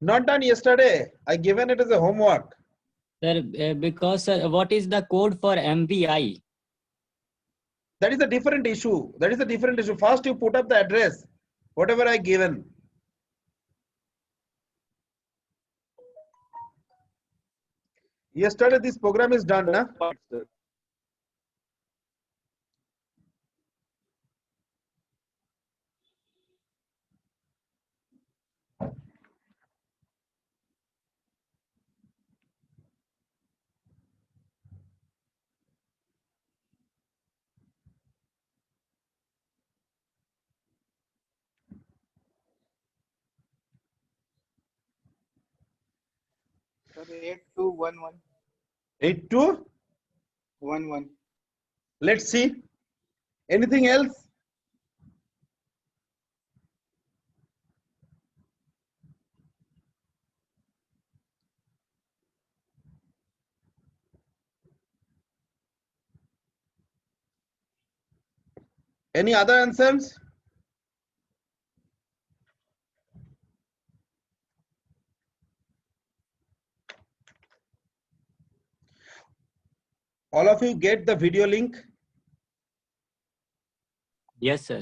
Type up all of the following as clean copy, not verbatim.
Not done yesterday. I given it as a homework. Sir, because what is the code for MVI? That is a different issue. That is a different issue. First, you put up the address, whatever I given. Yesterday, this program is done, na? Sir, 8211. 8211. Let's see. Anything else? Any other answers? All of you get the video link? Yes, sir.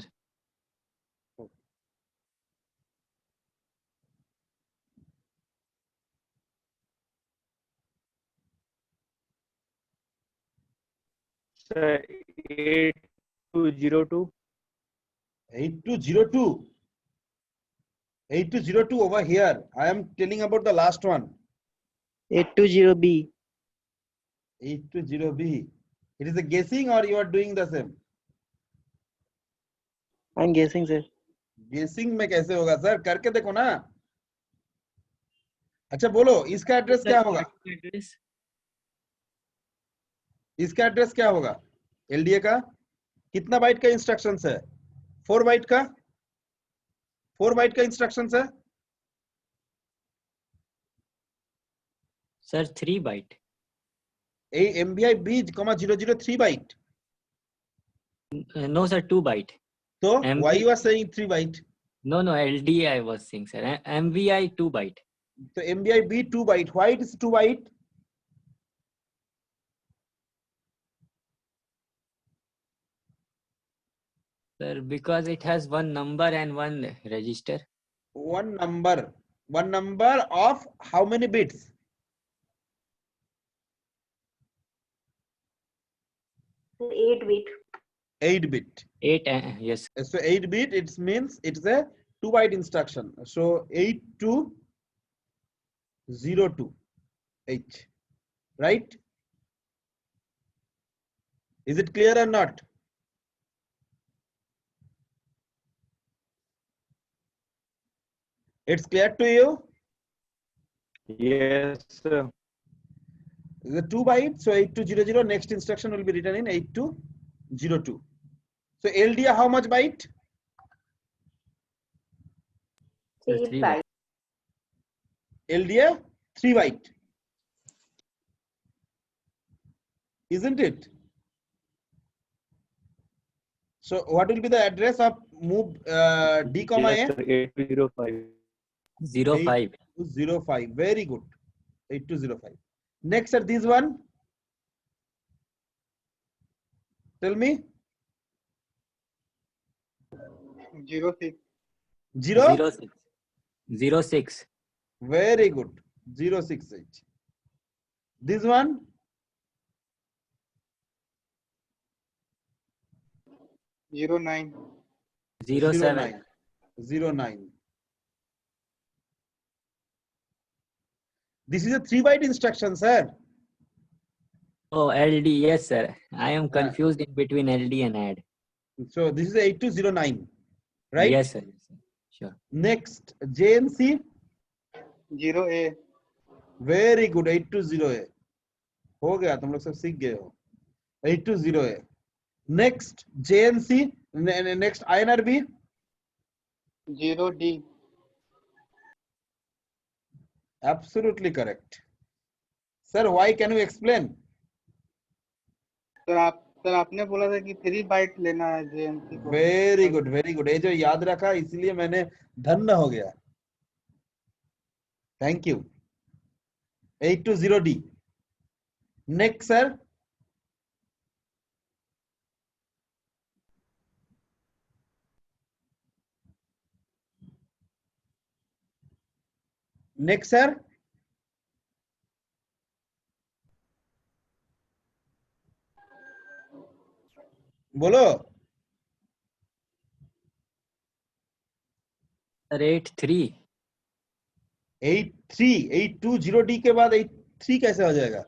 Sir, 8202. 8202. 8202 over here. I am telling about the last one. 820B. 820B. It is a guessing or you are doing the same? I'm guessing, sir. गेसिंग में कैसे होगा sir? करके देखो ना. अच्छा बोलो, इसका एड्रेस क्या होगा? इसका एड्रेस क्या होगा? एलडीए का कितना बाइट का इंस्ट्रक्शंस है? 4 बाइट का? 4 बाइट का इंस्ट्रक्शंस है? Sir, 3 byte. A MBI B, 003 byte. No, sir, 2 byte. So why you are saying 3 byte? No, LDI I was saying, sir. MVI 2 byte. So MBI B 2 byte. Why it is 2 byte? Sir, because it has one number and one register. One number of how many bits? 8 bit. 8 bit. 8, yes. So 8 bit, it means it's a 2 byte instruction. So 8202 H, right? Is it clear or not? It's clear to you? Yes, sir. The 2 bytes, so 8200, next instruction will be written in 8202. So LDA how much byte? 3 byte. LDA 3 byte. Isn't it? So what will be the address of move D comma Yes, A? sir, 8205. 05. 8205. Very good. 8205. Next at this one. Tell me. 06. 0? 06. Very good. 068. This one. 09. 07. 09. This is a 3 byte instruction, sir. Oh, LD, yes, sir. I am confused in between LD and add. So this is 8209, right? Yes, sir. Sure. Next, JNC. 0A. Very good. 820A. हो गया, तुम लोग सब सीख गए हो. 820A. Next, JNC. Next, INRB. 0D. Absolutely correct. Sir, why can you explain? Sir आपने बोला था कि 3 बाइट लेना है जेएनसी को. Very good, very good. ये जो याद रखा इसलिए मैंने धन्य हो गया. Thank you. 820D. Next, sir. Next, sir. बोलो. सर 83. 820D के बाद 83 कैसे हो जाएगा?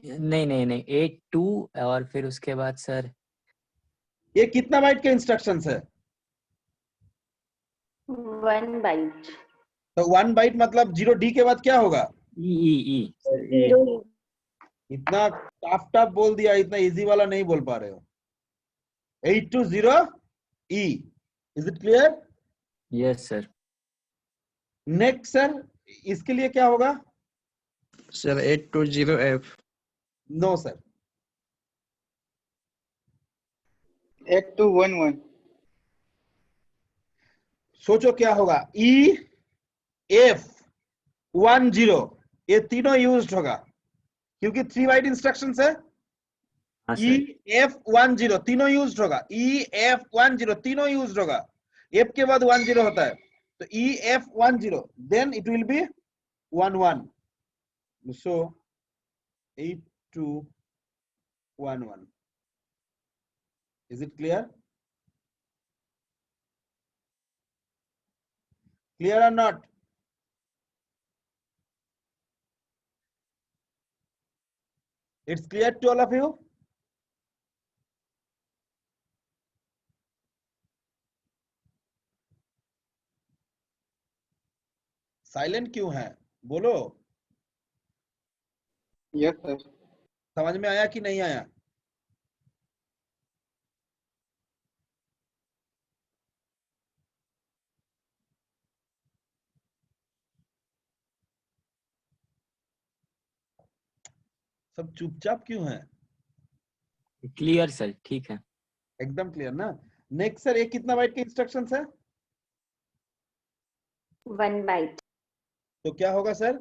नहीं नहीं नहीं 82 और फिर उसके बाद सर ये कितना बाइट के इंस्ट्रक्शंस है? 1 byte. तो 1 बाइट मतलब 0D के बाद क्या होगा? ई सर ई. 0. इतना टफ बोल दिया, इतना इजी वाला नहीं बोल पा रहे हो. 820E. Is it clear? Yes sir. Next sir, इसके लिए क्या होगा? Sir, 820F. No sir. 8211. सोचो क्या होगा? EF10, ये तीनों यूज्ड होगा क्योंकि 3 बाइट इंस्ट्रक्शंस है. हाँ सर. EF10 तीनों यूज्ड होगा. EF10 तीनों यूज्ड होगा. F के बाद 10 होता है, तो EF10 then it will be 11. So 8211. Is it clear? Clear or not? It's clear to all of you? Silent क्यों है? बोलो. Yes, sir. समझ में आया कि नहीं आया? सब चुपचाप क्यों है? Clear sir. ठीक है. एकदम क्लियर ना? नेक्स्ट सर, ये कितना बाइट के इंस्ट्रक्शंस है? 1 byte. तो क्या होगा सर?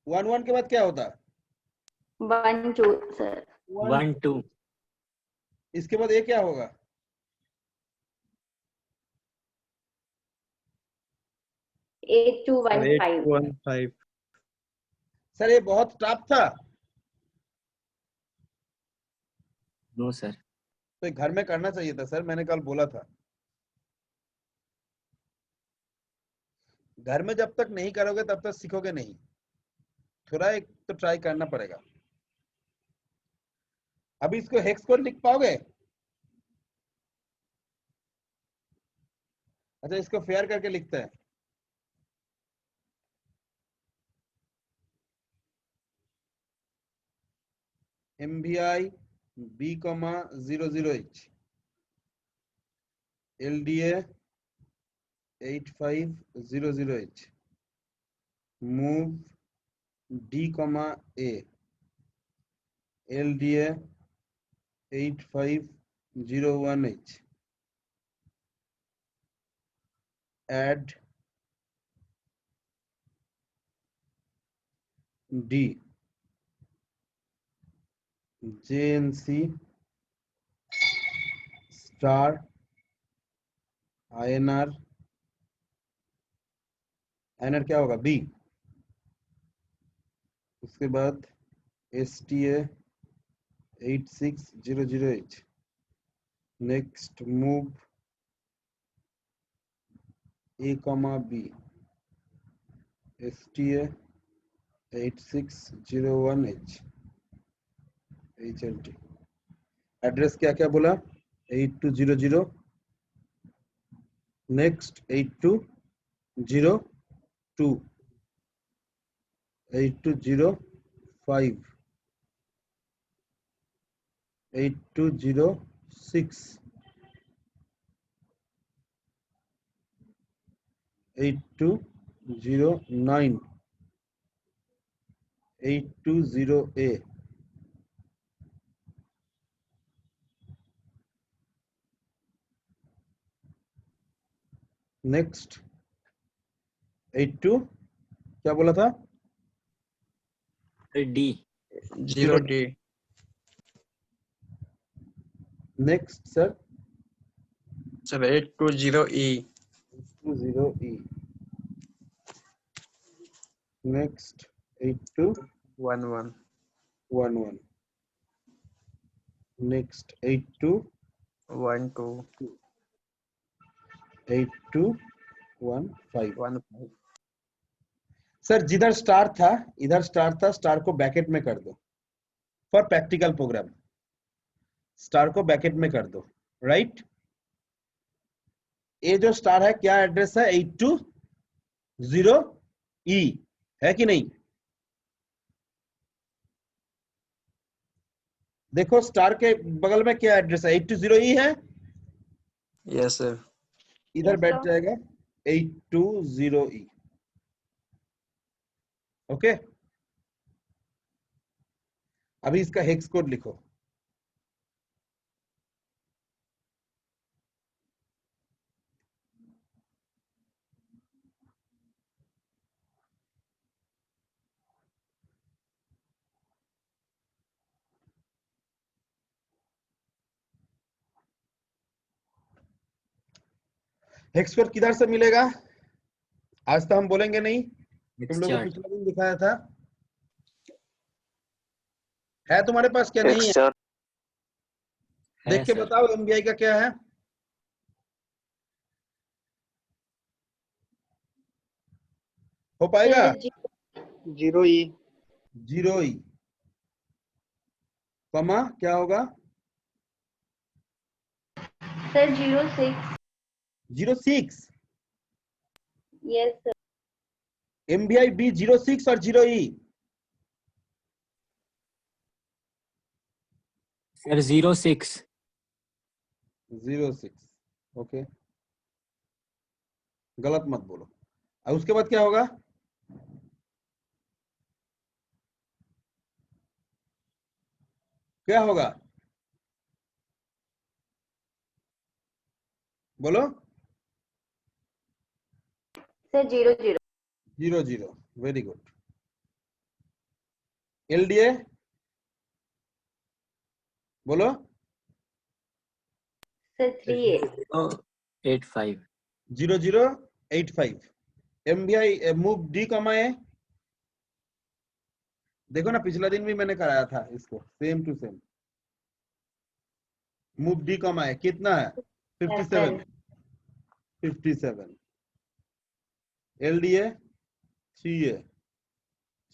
11 के बाद क्या होता है? 1 2 sir. 1 2. इसके बाद ये क्या होगा? 8215. 815. सर ये बहुत टफ था. No sir. तो ये घर में करना चाहिए था सर, मैंने कल बोला था. घर में जब तक नहीं करोगे तब तक सीखोगे नहीं. थोड़ा एक तो ट्राई करना पड़ेगा. अभी इसको हेक्स कोड लिख पाओगे? अच्छा, इसको फेयर करके लिखते हैं. MVI B, 00H LDA 8500H move D, A LDA 8501H add D JNC star INR क्या होगा? B. उसके बाद STA 8600H next move A, B STA 8601H HLT address क्या क्या बोला? 8200 नेक्स्ट 8202 8205 8206 8209 820A नेक्स्ट 82 क्या बोला था? D. 0D. Next sir Sir, 820E. 20E. Next 8211. 11. Next 8215. 15. Sir जिधर स्टार था इधर स्टार था, स्टार को ब्रैकेट में कर दो फॉर प्रैक्टिकल प्रोग्राम। स्टार को ब्रैकेट में कर दो, राइट? ये जो स्टार है क्या एड्रेस है? 820E है कि नहीं? देखो स्टार के बगल में क्या एड्रेस है? 820E है, Yes, sir. इधर Yes, बैठ sir. जाएगा 820E। ओके, अभी इसका हेक्स कोड लिखो। हेक्स कोड किधर से मिलेगा? आज तो हम बोलेंगे नहीं, तुम लोगों को Chart. पिछले दिन दिखाया था। है तुम्हारे पास क्या? नहीं है? देख है के सर। बताओ एमबीआई का क्या है। हो पाएगा? Sir, 0E. 0E कमा क्या होगा? sir, 06. 06। Yes, sir. MBI B 06 और 0E। Sir 06. 06 ओके, गलत मत बोलो। और उसके बाद क्या होगा? क्या होगा बोलो? Sir, 00. 00, very good. एलडीए बोलो? Sir, 38. 085. 0085। MBI move D comma ए। देखो ना पिछला दिन भी मैंने कराया था इसको, same to same. Move D comma A कितना है? 57। 57। LDA 3A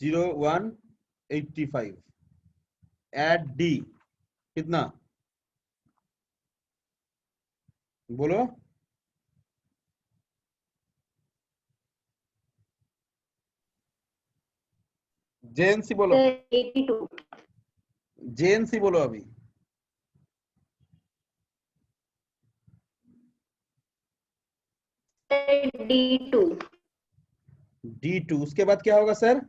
0185। एड डी कितना बोलो? जेएनसी बोलो। Sir, 82. जेएनसी बोलो अभी। Sir, D2. D2 उसके बाद क्या होगा सर?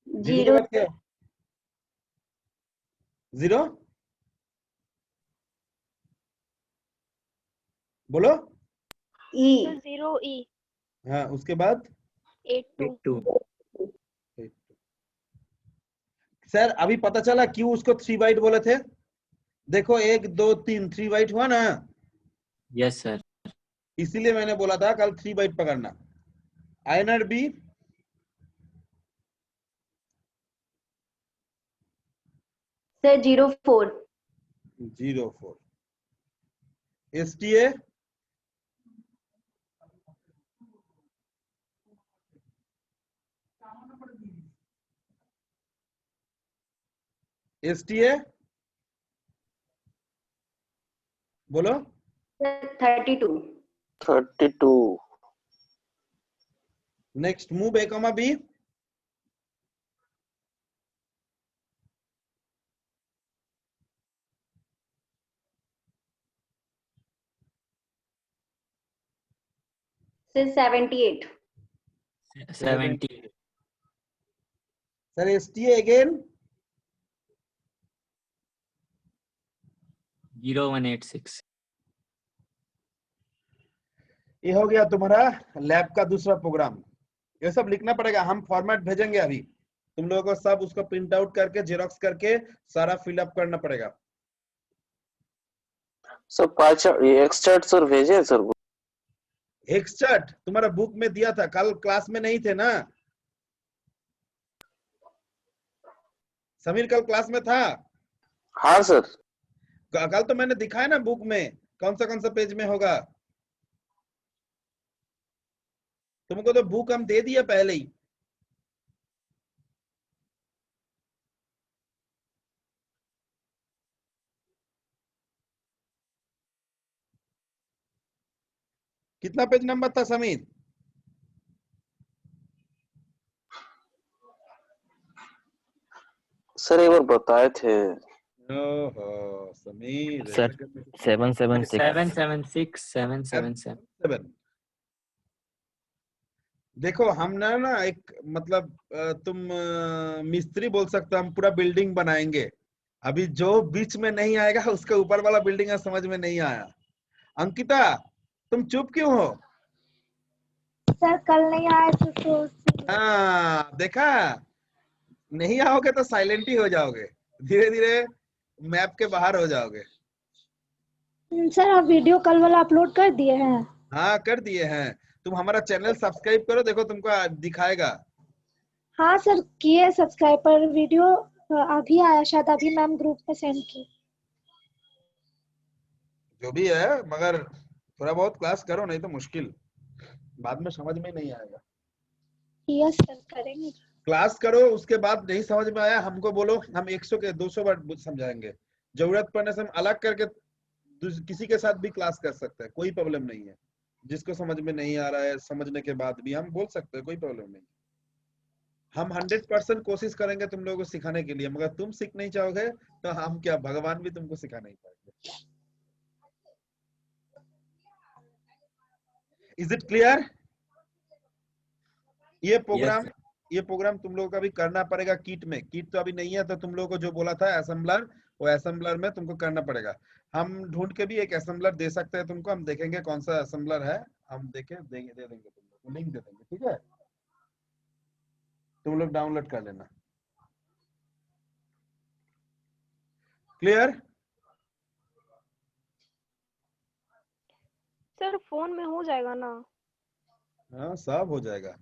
जीरो के 0. बाद क्या? 0 बोलो। E. 0E. हाँ उसके बाद 82. 82. सर अभी पता चला क्यों उसको 3 बाइट बोले थे? देखो 1 2 3 3 बाइट हुआ ना, Yes sir. इसीलिए मैंने बोला था कल 3 बाइट पकड़ना। INR B Sir, 04. 04। STA STA बोलो। Sir, 32. 32. Next move A comma B. Sir, 78. 70. Sir STA again 0186। ये हो गया तुम्हारा लैब का दूसरा प्रोग्राम। ये सब लिखना पड़ेगा, हम फॉर्मेट भेजेंगे अभी तुम लोगों को, सब उसको प्रिंट आउट करके जेरोक्स करके सारा फिलअप करना पड़ेगा। सर पांच एक्सचैट सर भेजे सर वो। हेक्सचैट तुम्हारा बुक में दिया था, कल क्लास में नहीं थे ना समीर? कल क्लास में था? हाँ सर। कल तो मैंने दिखाया ना बुक में कौन सा पेज में होगा। तुमको तो बुक हम दे दिया पहले ही। कितना पेज नंबर था समीर? सर एक बार बताए थे। ओहो समीर, सर 776। 776 777। 7 देखो हम ना एक मतलब तुम मिस्त्री बोल सकते हो, हम पूरा बिल्डिंग बनाएंगे। अभी जो बीच में नहीं आएगा उसके ऊपर वाला बिल्डिंग समझ में नहीं आया। अंकिता तुम चुप क्यों हो? सर कल नहीं आए तो हाँ देखा, नहीं आओगे तो साइलेंट ही हो जाओगे, धीरे धीरे मैप के बाहर हो जाओगे। सर आप वीडियो कल वाला अपलोड कर दिए हैं? हाँ कर दिए हैं। तुम हमारा चैनल सब्सक्राइब करो, देखो तुमको दिखाएगा। हाँ सर किए सब्सक्राइब, पर वीडियो अभी आया, शायद अभी मैम ग्रुप में सेंड की। जो भी है, मगर थोड़ा बहुत क्लास करो, नहीं तो मुश्किल, बाद में समझ में नहीं आएगा। यस सर करेंगे। क्लास करो, उसके बाद नहीं समझ में आया हमको बोलो, हम 100 के 200 बार समझाएंगे। जरूरत पड़ने से हम अलग करके किसी के साथ भी क्लास कर सकते हैं, कोई प्रॉब्लम नहीं है। जिसको समझ में नहीं आ रहा है समझने के बाद भी हम बोल सकते हैं, कोई प्रॉब्लम नहीं। हम 100% कोशिश करेंगे तुम लोगों को सिखाने के लिए, मगर तुम सीख नहीं चाहोगे तो हम क्या, भगवान भी तुमको सिखा नहीं पाएंगे। Is it clear? ये प्रोग्राम Yes, ये प्रोग्राम तुम लोगों का भी करना पड़ेगा किट में। किट तो अभी नहीं है, तो तुम लोगों को जो बोला था असेंबलर, वो असेंबलर में तुमको करना पड़ेगा। हम ढूंढ के भी एक असेंबलर दे सकते हैं तुमको, हम देखेंगे कौन सा असेंबलर है, हम देखे देंगे, दे देंगे तुम लोग को, लिंक दे देंगे, ठीक है? तुम लोग डाउनलोड कर लेना। क्लियर? सर फोन में हो जाएगा ना? हाँ सब हो जाएगा,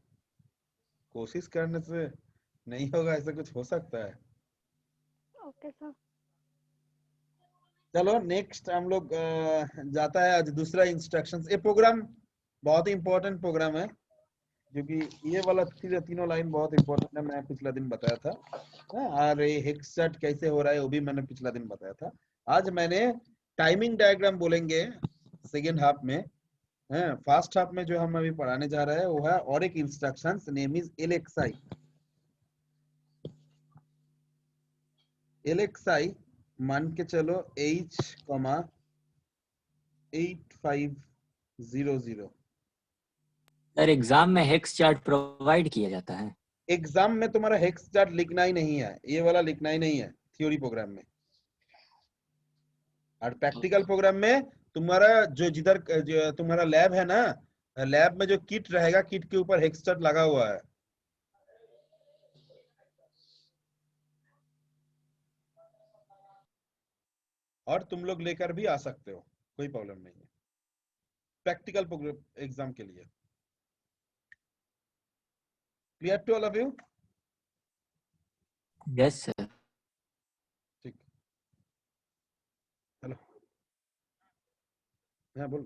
कोशिश करने से नहीं होगा ऐसा कुछ हो सकता है। Okay sir. चलो नेक्स्ट हम लोग जाता है आज दूसरा इंस्ट्रक्शंस। ये प्रोग्राम बहुत ही इंपॉर्टेंट प्रोग्राम है, क्योंकि ये वाला तीनों लाइन बहुत इंपॉर्टेंट है। मैं पिछला दिन बताया था। और ये हेक्सचैट कैसे हो रहा है वो भी मैंने पिछला दिन बताया था। आज मैंने टाइमिंग डायग्राम बोलेंगे सेकेंड हाफ में। फर्स्ट हाफ में जो हम अभी पढ़ाने जा रहे हैं वो है और एक instructions, name is LXI। LXI मान के चलो H,8500। सर एग्जाम में हेक्स चार्ट प्रोवाइड किया जाता है? एग्जाम में तुम्हारा हेक्स चार्ट लिखना ही नहीं है, ये वाला लिखना ही नहीं है थ्योरी प्रोग्राम में। और प्रैक्टिकल प्रोग्राम में तुम्हारा जो तुम्हारा लैब है ना, लैब में जो किट रहेगा, किट के ऊपर हेक्स चार्ट लगा हुआ है। और तुम लोग लेकर भी आ सकते हो, कोई प्रॉब्लम नहीं है प्रैक्टिकल एग्जाम के लिए। Clear to all of you? Yes sir. ठीक, हेलो, हाँ बोल।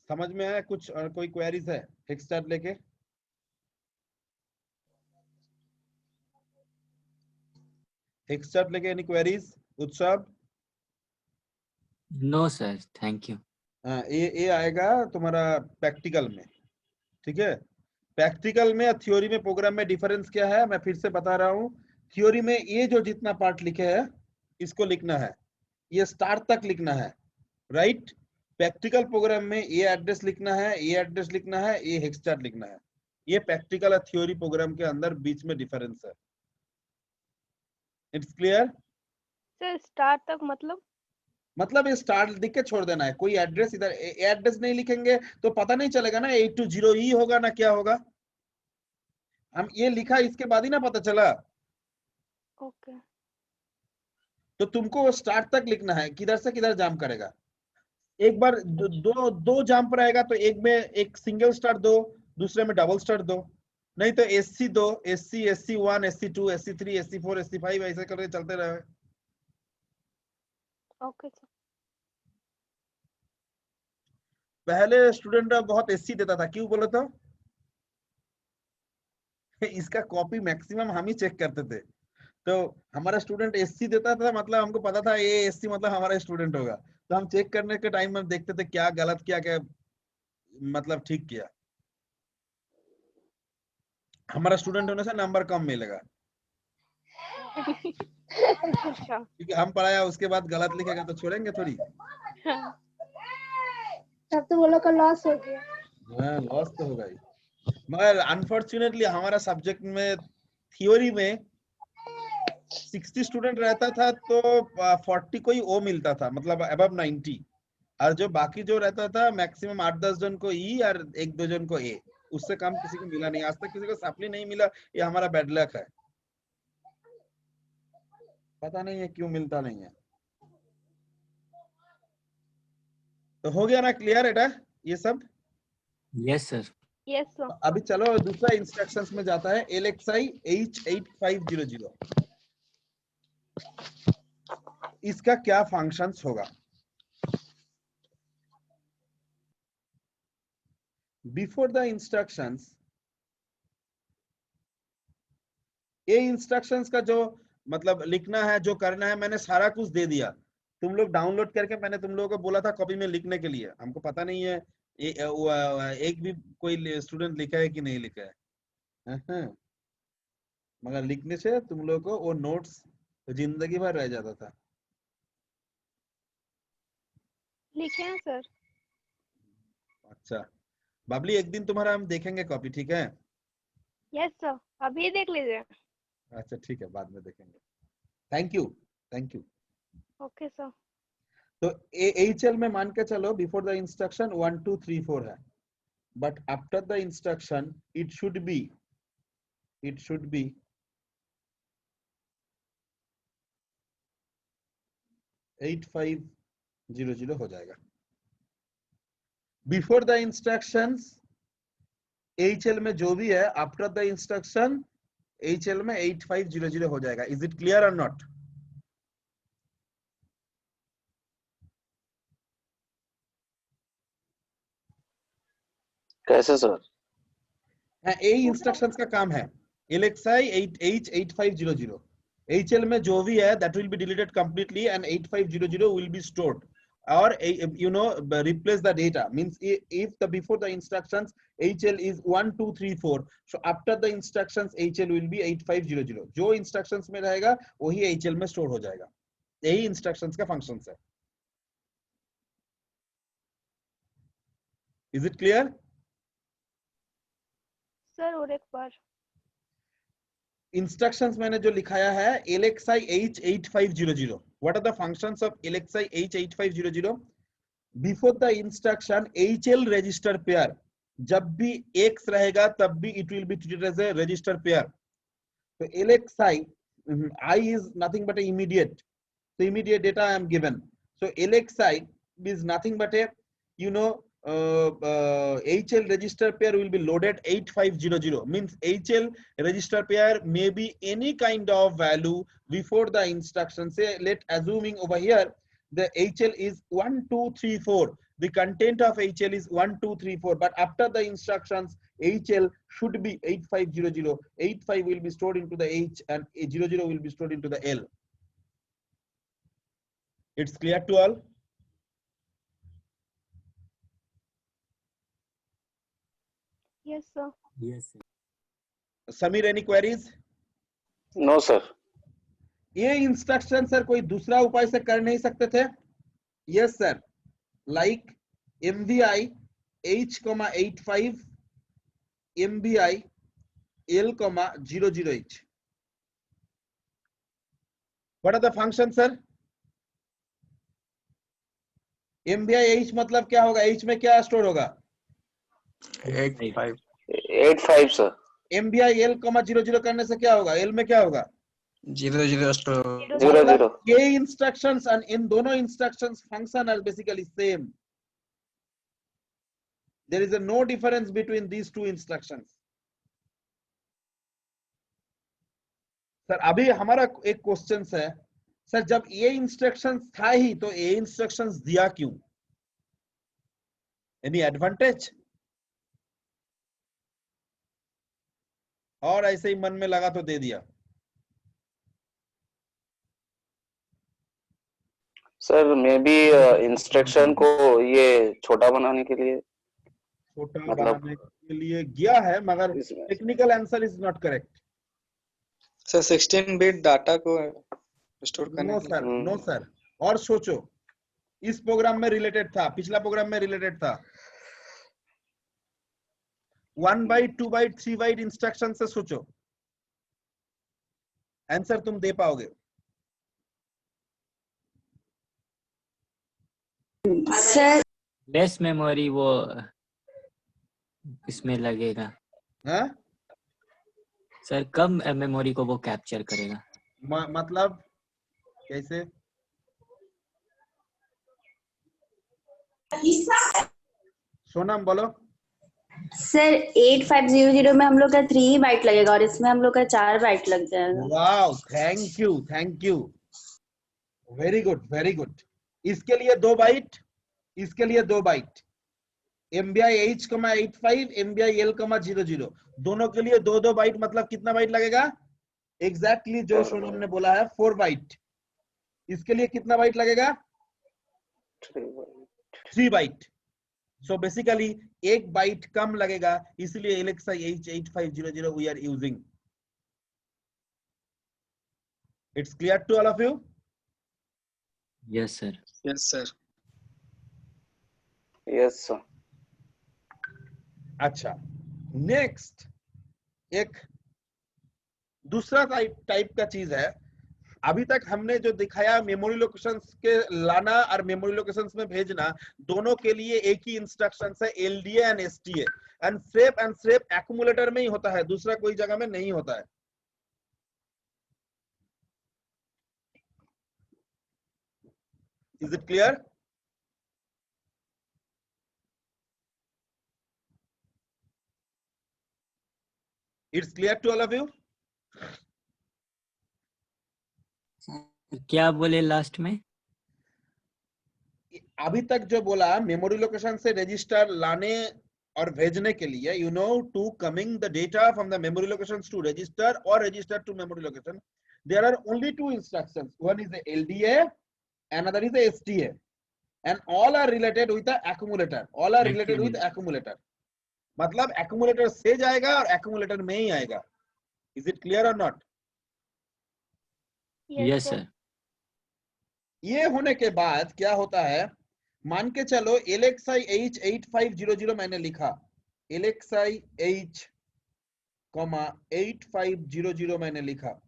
समझ में आया कुछ और कोई क्वेरीज है हेक्स चार्ट लेके? हेक्स चार्ट लेके any queries Utsav? No sir, thank you. हाँ, ये आएगा तुम्हारा प्रैक्टिकल में, ठीक है? प्रैक्टिकल में थ्योरी में प्रोग्राम में डिफरेंस क्या है मैं फिर से बता रहा हूँ। थ्योरी में ये जो जितना पार्ट लिखे है इसको लिखना है, ये स्टार तक लिखना है, राइट? प्रैक्टिकल प्रोग्राम में ये एड्रेस लिखना है, ये एड्रेस लिखना है, ये हेक्स चार्ट लिखना है। ये प्रैक्टिकल और थ्योरी प्रोग्राम के अंदर बीच में डिफरेंस है। It's clear? सर स्टार तक मतलब ये स्टार लिख के छोड़ देना है, कोई एड्रेस इधर एड्रेस नहीं लिखेंगे तो पता नहीं चलेगा ना 820 होगा ना क्या होगा। हम ये लिखा इसके बाद ही ना पता चला। ओके। तो तुमको स्टार्ट तक लिखना है, किधर से किधर जाम करेगा। एक बार दो जाम पर आएगा तो एक में एक सिंगल स्टार दो, दूसरे में डबल स्टार दो, नहीं तो एससी दो, SC, SC1, SC2, SC3, SC4, SC5 ऐसे करके चलते रहे। Okay sir. पहले स्टूडेंट बहुत एससी देता था, क्यों बोला था? इसका कॉपी मैक्सिमम हम ही चेक करते थे। तो हमारा स्टूडेंट एससी देता था, मतलब हमको पता था ये एससी मतलब हमारा स्टूडेंट होगा, तो हम चेक करने के टाइम में देखते थे क्या गलत किया, क्या मतलब ठीक किया। हमारा स्टूडेंट होने से नंबर कम मिलेगा, अच्छा। क्योंकि हम पढ़ाया उसके बाद गलत लिखेगा तो छोड़ेंगे थोड़ी। तब तो वो लोग का लॉस हो गया। हाँ, लॉस तो होगा ही। मगर अनफॉर्चुनेटली हमारा सब्जेक्ट में थ्योरी में 60 स्टूडेंट रहता था तो 40 को ही ओ मिलता था, मतलब अबव 90, और जो बाकी जो रहता था मैक्सिमम 8-10 जन को ई और 1-2 जन को ए, उससे कम किसी को मिला नहीं। आज तक किसी को सप्ली नहीं मिला, ये हमारा बैड लक है। पता नहीं है क्यों मिलता नहीं है। तो हो गया ना क्लियर बेटा ये सब? Yes sir. Yes sir. अभी चलो दूसरा इंस्ट्रक्शंस में जाता है, LXI H8500। इसका क्या फंक्शंस होगा? बिफोर द इंस्ट्रक्शंस, ये इंस्ट्रक्शंस का जो मतलब लिखना है, जो करना है, मैंने सारा कुछ दे दिया। तुम लोग डाउनलोड करके, मैंने तुम लोगों को बोला था कॉपी में लिखने के लिए। हमको पता नहीं है एक भी कोई स्टूडेंट लिखा है कि नहीं लिखा है। मगर लिखने से तुम लोगों को वो नोट्स जिंदगी भर रह जाता था। लिखे हैं सर। अच्छा बाबली, एक दिन तुम्हारा हम देखेंगे कॉपी, ठीक है? यस सर, अभी देख लीजिए। अच्छा ठीक है, बाद में देखेंगे। Thank you, thank you. Okay sir. तो HL में मान के चलो बिफोर द इंस्ट्रक्शन 1 2 3 4 है, but after the instruction it should be 8500 हो जाएगा। बिफोर द इंस्ट्रक्शंस HL में जो भी है, आफ्टर द इंस्ट्रक्शन HL में 8500 हो जाएगा। इज इट क्लियर और नॉट? कैसे सर? यही इंस्ट्रक्शंस का काम है। LXI H8500 HL में जो भी है that will be deleted completely and 8500 will be stored, or replace the data. Means if the before the instructions HL is 1 2 3 4, so after the instructions HL will be 8500. जो instructions में रहेगा वही HL में store हो जाएगा। यही instructions का functions है। Is it clear? सर और एक बार। इंस्ट्रक्शंस मैंने जो लिखाया है LXI H8500, what are the functions of LXI H8500? Before the instruction HL register pair, जब भी X रहेगा तब भी it will be treated as a register pair. So LXI, I is nothing but a immediate, so immediate data I am given. So LXI is nothing but a HL register pair will be loaded 8500, means HL register pair may be any kind of value before the instruction. Say let assuming over here the HL is 1, 2, 3, 4. The content of HL is 1, 2, 3, 4. But after the instructions, HL should be 8500. 85 will be stored into the H and 00 will be stored into the L. It's clear to all? Yes, sir. Yes, sir. Samir, any queries? No, sir. ये instruction sir कोई दूसरा उपाय से कर नहीं सकते थे? Yes sir, like MVI H,85 MVI L,00H. What are the functions sir? MVI H मतलब क्या होगा? H में क्या स्टोर होगा? 85 85 sir. MVI L,00 करने से क्या होगा? L में क्या होगा? 00 स्टोर 00. ये इंस्ट्रक्शंस and इन दोनों instructions function are basically same. There is a no difference between these two instructions. Sir अभी हमारा एक क्वेश्चन है सर, जब ये इंस्ट्रक्शंस था ही तो ये इंस्ट्रक्शंस दिया क्यों? Any advantage? और ऐसे ही मन में लगा तो दे दिया? सर मे बी इंस्ट्रक्शन को ये छोटा बनाने के लिए, छोटा मतलब बनाने के लिए गया है, मगर इसमें technical answer is not correct. Sir 16 bit data को स्टोर करने नो के सर, नो सर. और सोचो, इस प्रोग्राम में रिलेटेड था, पिछला प्रोग्राम में रिलेटेड था. 1 बाइट 2 बाइट 3 बाइट इंस्ट्रक्शन से सोचो, आंसर तुम दे पाओगे? सर लेस मेमोरी वो इसमें लगेगा हाँ? सर, कम मेमोरी को वो कैप्चर करेगा. मतलब कैसे? सोनम बोलो. सर 8500 में हम लोग का 3 बाइट लगेगा और इसमें हम लोग का 4 बाइट लग जाएगा. Wow, thank you, thank you, very good, very good. इसके लिए 2 बाइट, इसके लिए 2 bite. MVI H,85 MVI L,00 दोनों के लिए 2-2 बाइट, मतलब कितना बाइट लगेगा? एग्जैक्टली जो सोनम ने बोला है 4 बाइट. इसके लिए कितना बाइट लगेगा? 3 बाइट. सो बेसिकली 1 बाइट कम लगेगा, इसलिए LXI H8500 we are using. It's clear to all of you? Yes sir. Yes sir. Yes sir. अच्छा, नेक्स्ट एक दूसरा टाइप का चीज है. अभी तक हमने जो दिखाया मेमोरी लोकेशंस के लाना और मेमोरी लोकेशंस में भेजना, दोनों के लिए एक ही इंस्ट्रक्शंस है, LDA एंड STA. एंड स्रेप एक्यूमुलेटर में ही होता है, दूसरा कोई जगह में नहीं होता है. Is it clear? It's clear to all of you? क्या बोले लास्ट में? अभी तक जो बोला मेमोरी लोकेशन से रजिस्टर लाने और भेजने के लिए, you know, to coming the data from the memory locations to register or register to memory location, there are only 2 instructions. One is the LDA, another is the STA, and all are related with the accumulator. All are related with accumulator. मतलब accumulator से जाएगा और accumulator में ही आएगा. Is it clear or not? Yes sir. ये होने के बाद क्या होता है, मान के चलो LXI H8500 मैंने लिखा, LXI H,8500 मैंने लिखा.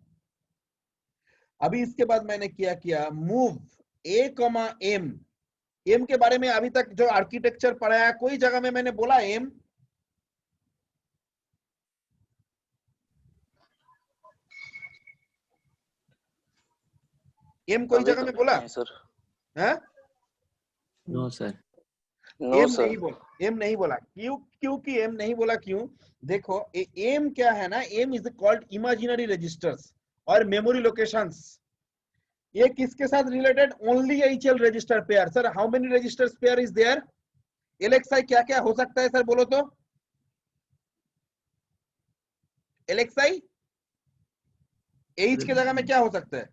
अभी इसके बाद मैंने किया मूव A,M. M के बारे में अभी तक जो आर्किटेक्चर पढ़ाया, कोई जगह में मैंने बोला M? M कोई जगह में बोला? सर हैं? No sir. No sir. M नहीं बोला. क्योंकि एम नहीं बोला क्यों? देखो एम क्या है ना, M is called imaginary registers और मेमोरी लोकेशंस. ये किसके साथ related? Only HL register pair. Sir how many registers pair is there? LXI क्या क्या हो सकता है सर, बोलो तो। LXI H के जगह में क्या हो सकता है?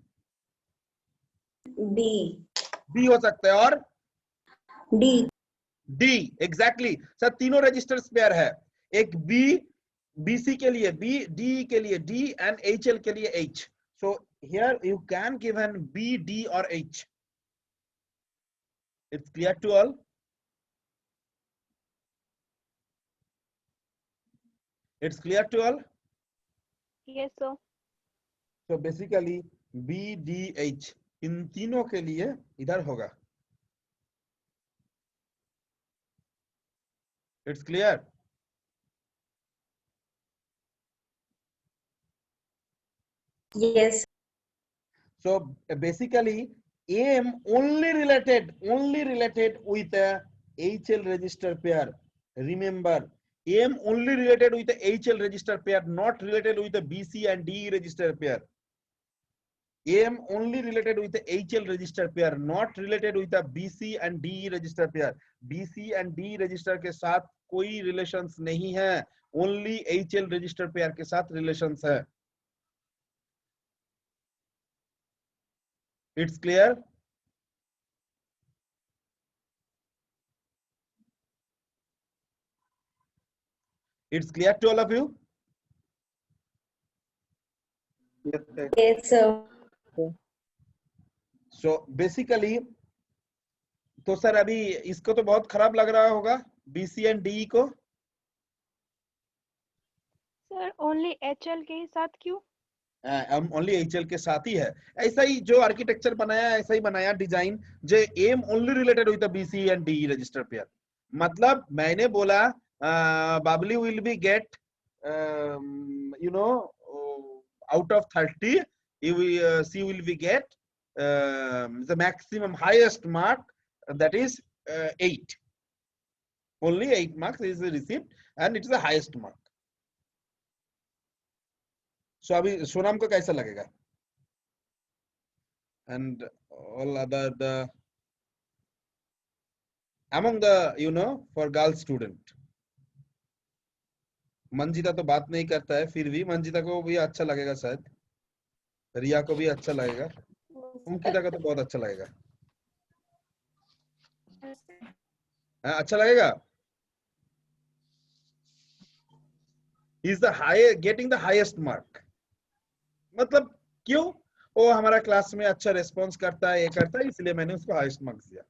B हो सकता है, और D एग्जैक्टली। सर तीनों रजिस्टर्स पेयर है, एक BC के लिए B, D के लिए D एंड HL के लिए H। So here you can given B, D or H. It's clear to all? It's clear to all? Yes, sir. So basically B, D, H इन तीनों के लिए इधर होगा। It's clear? Yes. So basically AM only related with a HL register pair. Remember, AM only related with the HL register pair, not related with the BC and DE register pair. AM only related with the HL register pair, not related with the BC and DE register pair. BC and DE register के साथ कोई relations नहीं है, only HL register pair के साथ relations है। It's clear? It's clear to all of you? Yes, sir. Yes, sir. So basically, तो sir अभी इसको तो बहुत खराब लग रहा होगा BC एंड DE को। सर ओनली HL के ही साथ क्यों? हम ओनली HL के साथ ही है। ऐसा ही जो आर्किटेक्चर बनाया ऐसा ही बनाया डिजाइन, जो am only related with the BC and DE register pair. मतलब मैंने बोला बाबली will be get you know out of 30 she will be get the maximum highest mark, that is 8. Only 8 marks is received and it is the highest mark. So अभी सोनम को कैसा लगेगा? And all other the among the for girl student, Manjita तो बात नहीं करता है, फिर भी मंजिता को भी अच्छा लगेगा शायद, रिया को भी अच्छा लगेगा, अंकिता को तो बहुत अच्छा लगेगा। अच्छा लगेगा? Is the high getting the highest mark? मतलब क्यों? वो हमारा क्लास में अच्छा रेस्पॉन्स करता है, ये करता है, इसलिए मैंने उसको हाईएस्ट मार्क्स दिया।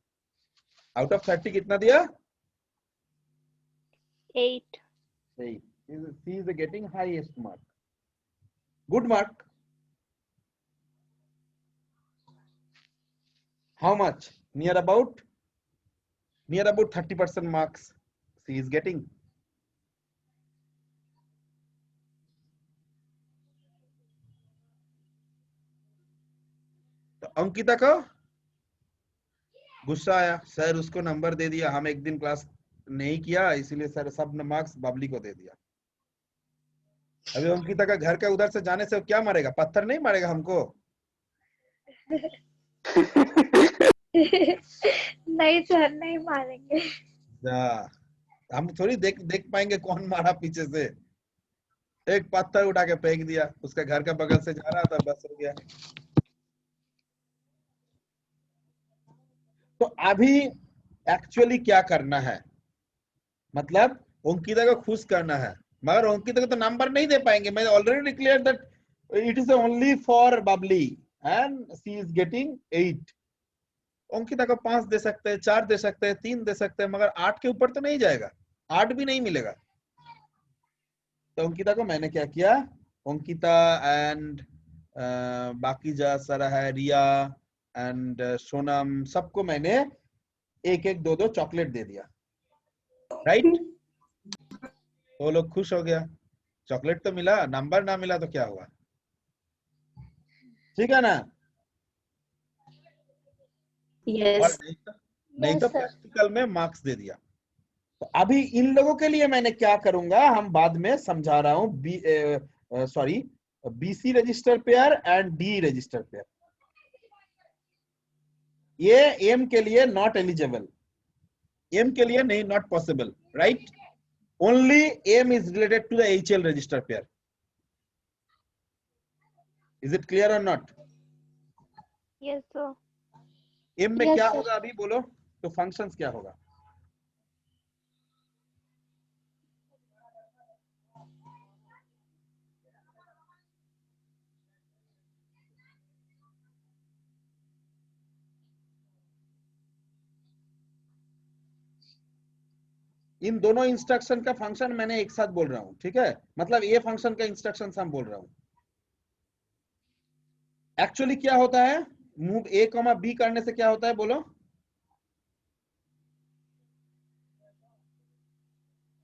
आउट ऑफ 30 कितना दिया? 8. She is getting highest mark. Good mark. How much? Near about 30% marks she is getting. तो अंकिता को गुस्सा आया, सर उसको नंबर दे दिया, हम एक दिन क्लास नहीं किया इसलिए सर सब मार्क्स बबली को दे दिया। अभी अंकिता का घर का उधर से जाने से क्या मारेगा? पत्थर नहीं मारेगा हमको? नहीं सर, नहीं मारेंगे। हम थोड़ी देख पाएंगे कौन मारा पीछे से। एक पत्थर उठा के फेंक दिया, उसका घर का बगल से जा रहा था, बस हो गया। तो अभी एक्चुअली क्या करना है? मतलब अंकिता को खुश करना है, मगर अंकिता को तो नंबर नहीं दे पाएंगे। मैं already declare that it is only for Babli and she is getting 8। Ankita को 5 दे सकते हैं, 4 दे सकते हैं, 3 दे सकते हैं, मगर 8 के ऊपर तो नहीं जाएगा, 8 भी नहीं मिलेगा। तो अंकिता को मैंने क्या किया, अंकिता एंड बाकी जो सारा है, रिया एंड सोनम, सबको मैंने 1-1, 2-2 चॉकलेट दे दिया, राइट? वो लोग खुश हो गया, चॉकलेट तो मिला, नंबर ना मिला तो क्या हुआ? ठीक है ना? Yes. और नहीं तो प्रैक्टिकल में मार्क्स दे दिया। तो अभी इन लोगों के लिए मैंने क्या करूंगा, हम बाद में समझा रहा हूँ। BC register pair and DE register pair. ये एम के लिए नॉट एलिजिबल, एम के लिए नहीं, not possible, right? Only M is related to the HL register pair. Is it clear और नॉट? Yes, sir. एम में Yes, क्या sir. होगा अभी बोलो, तो फंक्शंस क्या होगा? इन दोनों इंस्ट्रक्शन का फंक्शन मैंने एक साथ बोल रहा हूं, ठीक है? मतलब ये फंक्शन का इंस्ट्रक्शन हम बोल रहा हूं. एक्चुअली क्या होता है, मूव ए कॉमा बी करने से क्या होता है बोलो?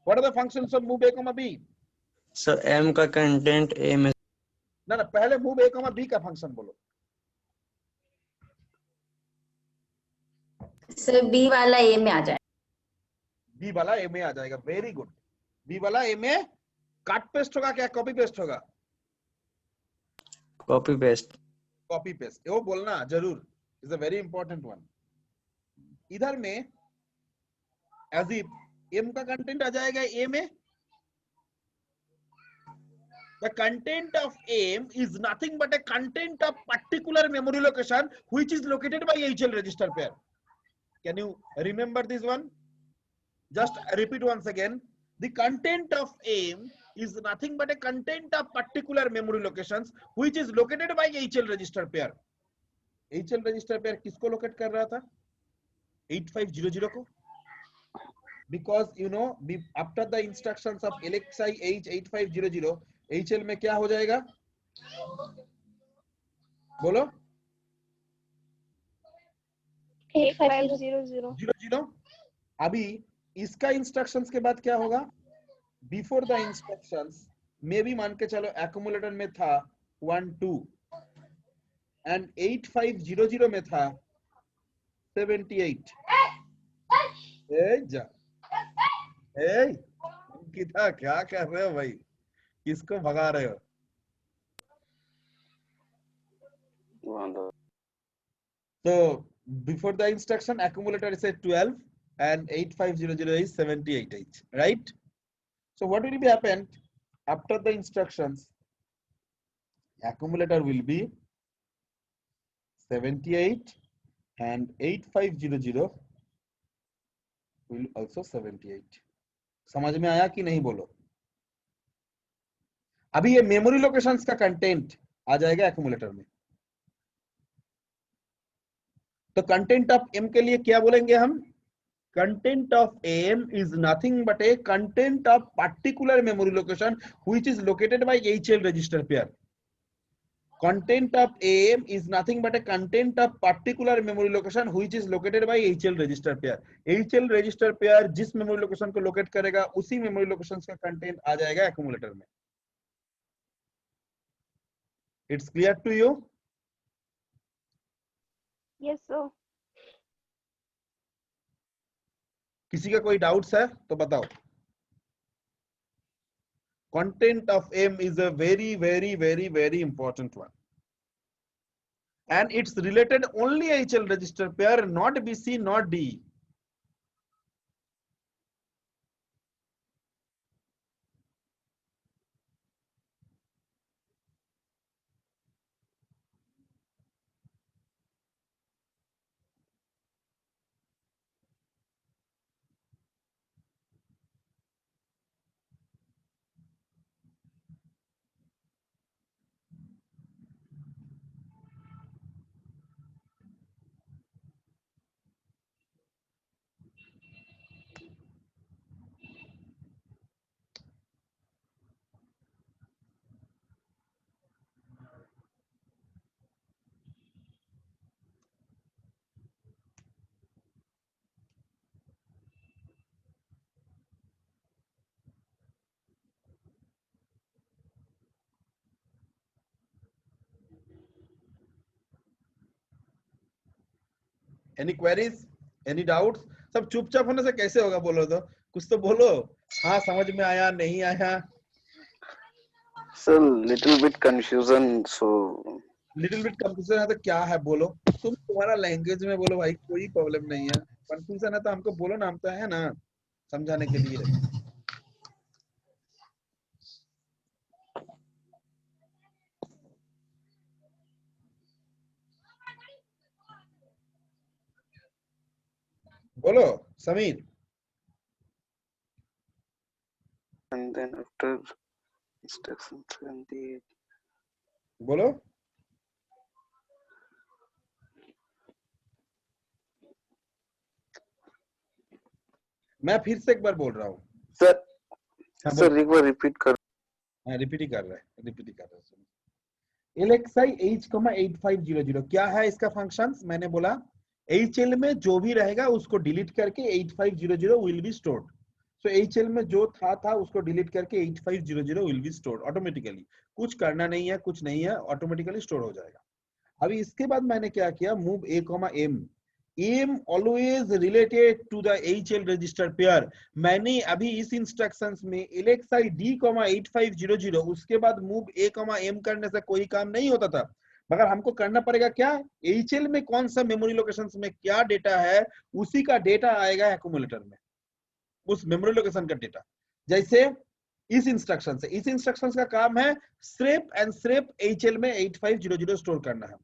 What are the functions of move A comma B? Sir M का कंटेंट ए में, ना पहले मूव ए कॉमा बी का फंक्शन बोलो. सर बी वाला ए में आ जाए. बी वाला ए में आ जाएगा, वेरी गुड. बी वाला ए में कट पेस्ट होगा क्या कॉपी पेस्ट होगा? Copy paste. कॉपी पेस्ट, वो बोलना जरूर, is a very important one. इधर में एज इफ एम का कंटेंट आ जाएगा ए में. The content of M is nothing but a content of particular memory location which is located by HL register pair. Can you remember this one? Just repeat once again. The content of M is nothing but a content of particular memory locations which is located by HL register pair. HL register pair किसको locate कर रहा था? 8500 को. Because you know, after the instructions of LXI H8500, HL में क्या हो जाएगा बोलो? 8500. 00. अभी इसका इंस्ट्रक्शंस के बाद क्या होगा? बिफोर द इंस्ट्रक्शंस में भी मान के चलो एक्यूमुलेटर में था 1 2 एंड 8500 में था 78. कितना क्या कर रहे हो भाई, किसको भगा रहे हो? So before the instruction accumulator is at 12 and 8500 is 78H, right? So what will be happened after the instructions? Accumulator will be 78 and 8500 will also 78. समझ में आया कि नहीं बोलो? अभी ये मेमोरी लोकेशंस का कंटेंट आ जाएगा एक्यूमुलेटर में. तो कंटेंट ऑफ एम के लिए क्या बोलेंगे हम? Content of M is nothing but a content of particular memory location which is located by HL register pair. Content of M is nothing but a content of particular memory location which is located by HL register pair. HL register pair जिस memory location को locate करेगा उसी memory location का content आ जाएगा accumulator में. It's clear to you? Yes, sir. किसी का कोई डाउट्स है तो बताओ. Content of M is a very important one, and it's related only HL register pair, not BC, not DE. Any queries? Any doubts? सब चुपचाप होने से कैसे होगा बोलो तो, कुछ तो बोलो. हाँ समझ में आया नहीं आया? Sir, little bit confusion. So little bit confusion है तो क्या है बोलो, तुम तुम्हारा लैंग्वेज में बोलो भाई, कोई प्रॉब्लम नहीं है। कंफ्यूजन है तो हमको बोलो ना, हम तो है ना समझाने के लिए। बोलो Sameer. And then after instruction 28. बोलो। मैं फिर से एक बार बोल रहा हूँ। सर हाँ, सर बोलो। एक बार रिपीट कर। हाँ, रिपीट ही कर रहा है, रिपीट ही कर रहा है। LXI H,8500 क्या है इसका फंक्शंस? मैंने बोला HL में जो भी रहेगा उसको डिलीट करके 8500 will be stored. So HL में जो था उसको डिलीट करके 8500 विल बी स्टोर्ड ऑटोमेटिकली। कुछ करना नहीं है, कुछ नहीं है, ऑटोमेटिकली स्टोर हो जाएगा। अभी इसके बाद मैंने क्या किया, move A,M। M always related to the HL register pair। मैंने अभी इस इंस्ट्रक्शंस में LXI D,8500 उसके बाद मूव A,M करने से कोई काम नहीं होता था, मगर हमको करना पड़ेगा क्या, HL में कौन सा मेमोरी लोकेशंस में क्या डेटा है उसी का डेटा आएगा एक्यूमुलेटर में, उस मेमोरी लोकेशन का डेटा। जैसे इस इंस्ट्रक्शन से, इस इंस्ट्रक्शन का काम है सिर्फ एंड सिर्फ HL में 8500 स्टोर करना है।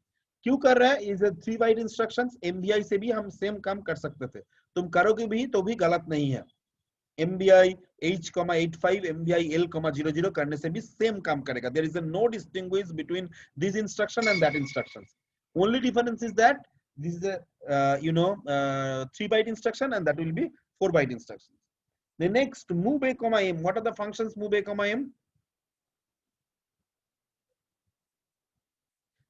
क्यों कर रहा है, इज 3 बाइट इंस्ट्रक्शंस। MBI से भी हम सेम काम कर सकते थे, तुम करोगे भी तो भी गलत नहीं है। MBI H,85 MBI L,00 करने से भी सेम काम करेगा। There is no distinguish between this instruction and that instruction. Only difference is that this is a 3 byte instruction and that will be 4 byte instruction. The next, move A,M. What are the functions move A,M?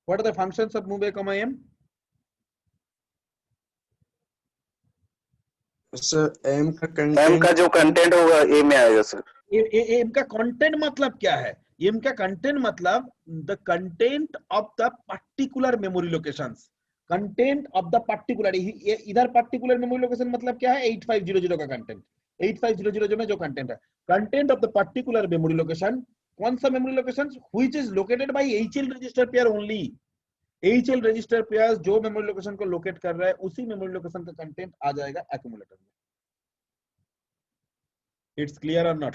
What are the functions of move A,M? Sir M का जो content होगा A में आएगा sir. M का content मतलब क्या है? M का कंटेंट मतलब the content of the particular memory locations। Content of the particular, इधर पर्टिकुलर मेमोरी लोकेशन मतलब क्या है, 8500 का कंटेंट। 8500 में जो कंटेंट है, content of the particular memory location. कौन सा memory location? Which is located by HL register pair only. HL register pair जो मेमोरी लोकेशन को लोकेट कर रहा है उसी मेमोरी लोकेशन का कंटेंट आ जाएगा एक्यूमुलेटर में। इट्स क्लियर और नॉट?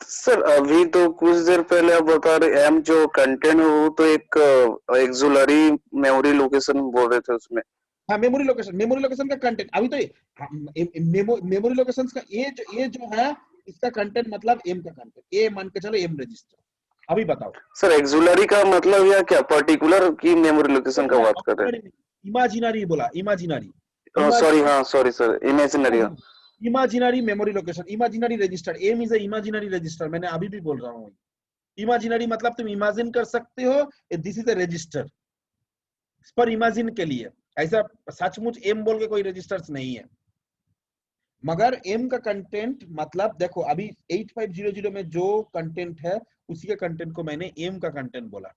सर अभी तो कुछ देर पहले आप बता रहे M जो कंटेंट है वो तो एक एक्सुलरी मेमोरी लोकेशन बोल रहे थे उसमें। हाँ, मेमोरी लोकेशन का कंटेंट। अभी तो मेमोरी लोकेशन का ये जो है इसका कंटेंट मतलब M का कंटेंट, ये मान के चलो M रजिस्टर। अभी बताओ सर एक्सुलरी का मतलब या क्या पर्टिकुलर की मेमोरी लोकेशन का बात कर रहे हैं? इमेजिनरी बोला, इमेजिनरी। सॉरी, हाँ sorry sir, imaginary. Imaginary memory location, imaginary register. M is a imaginary register. मैंने अभी भी बोल रहा हूँ, इमेजिनरी मतलब तुम इमेजिन कर सकते हो, दिस इज अ रजिस्टर पर इमेजिन के लिए। ऐसा सचमुच M बोल के कोई रजिस्टर्स नहीं है, मगर M का कंटेंट मतलब देखो अभी 8500 में जो कंटेंट है उसी के कंटेंट को मैंने M का कंटेंट बोला।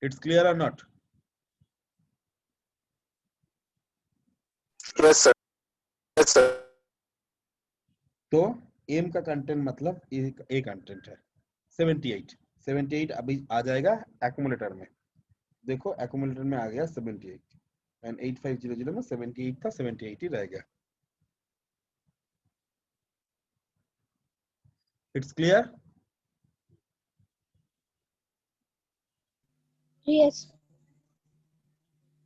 इट्स क्लियर और not? Yes sir, yes sir. तो M का कंटेंट मतलब ए कंटेंट है 78 अभी आ जाएगा एक्यूमुलेटर में। देखो एक्यूमुलेटर में आ गया 78 एंड 8500 में 78 था, 78 ही रह गया। It's clear? Yes.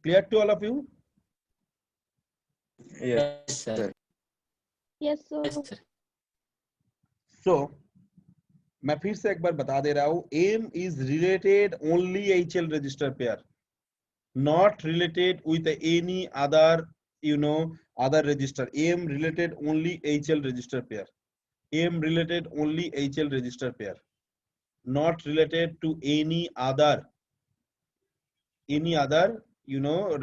Clear to all of you? Yes, sir. Yes, sir. Yes, sir. So मैं फिर से एक बार बता दे रहा हूं, M is related only HL register pair, not related with any other other register. M related only HL register pair. M related only HL register pair, not related to any other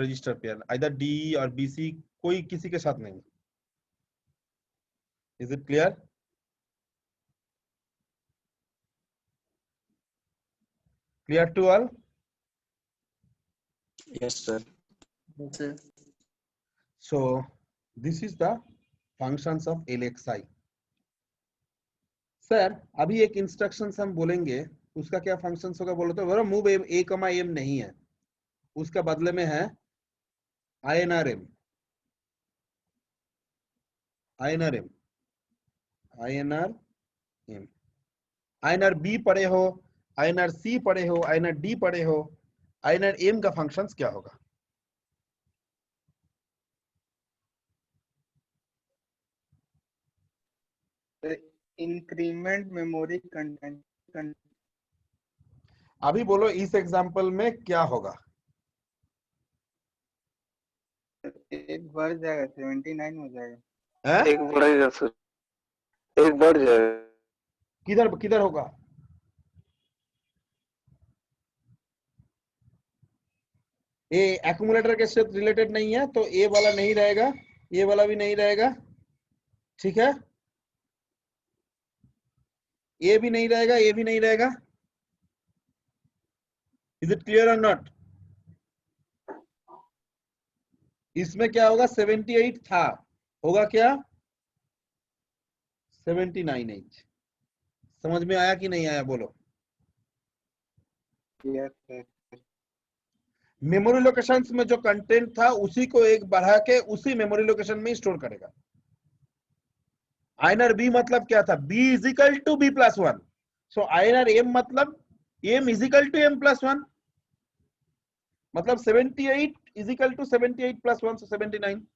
register pair, either D or BC, कोई किसी के साथ नहीं। Is it clear? Clear to all? Yes sir. So this is the functions of LXI। Sir अभी एक instructions हम बोलेंगे, उसका क्या फंक्शंस होगा बोलो तो। बराबर मूव ए कमा एम नहीं है, उसका बदले में है INRM, INRM, INRM। INRB पढ़े हो, INRC पढ़े हो, INRD पढ़े हो, INRM का फंक्शंस क्या होगा? Increment memory content. अभी बोलो इस एग्जांपल में क्या होगा? एक बढ़ जाएगा 79 हो जाएगा। हैं? एक बढ़ेगा सर, एक बढ़ जाएगा। किधर किधर होगा? ये एक्यूमुलेटर के साथ रिलेटेड नहीं है तो ए वाला नहीं रहेगा, ये वाला भी नहीं रहेगा, ठीक है? ये भी नहीं रहेगा, ये भी नहीं रहेगा। इज इट क्लियर और नॉट? इसमें क्या होगा? 78 था, होगा क्या? 79H। समझ में आया कि नहीं आया बोलो? Yes sir. मेमोरी लोकेशंस में जो कंटेंट था उसी को एक बढ़ा के उसी मेमोरी लोकेशन में स्टोर करेगा। INRB मतलब क्या था? B is equal to B plus 1। So INRM मतलब M is equal to M plus 1, मतलब 78 is equal to 78 plus 1, so 79।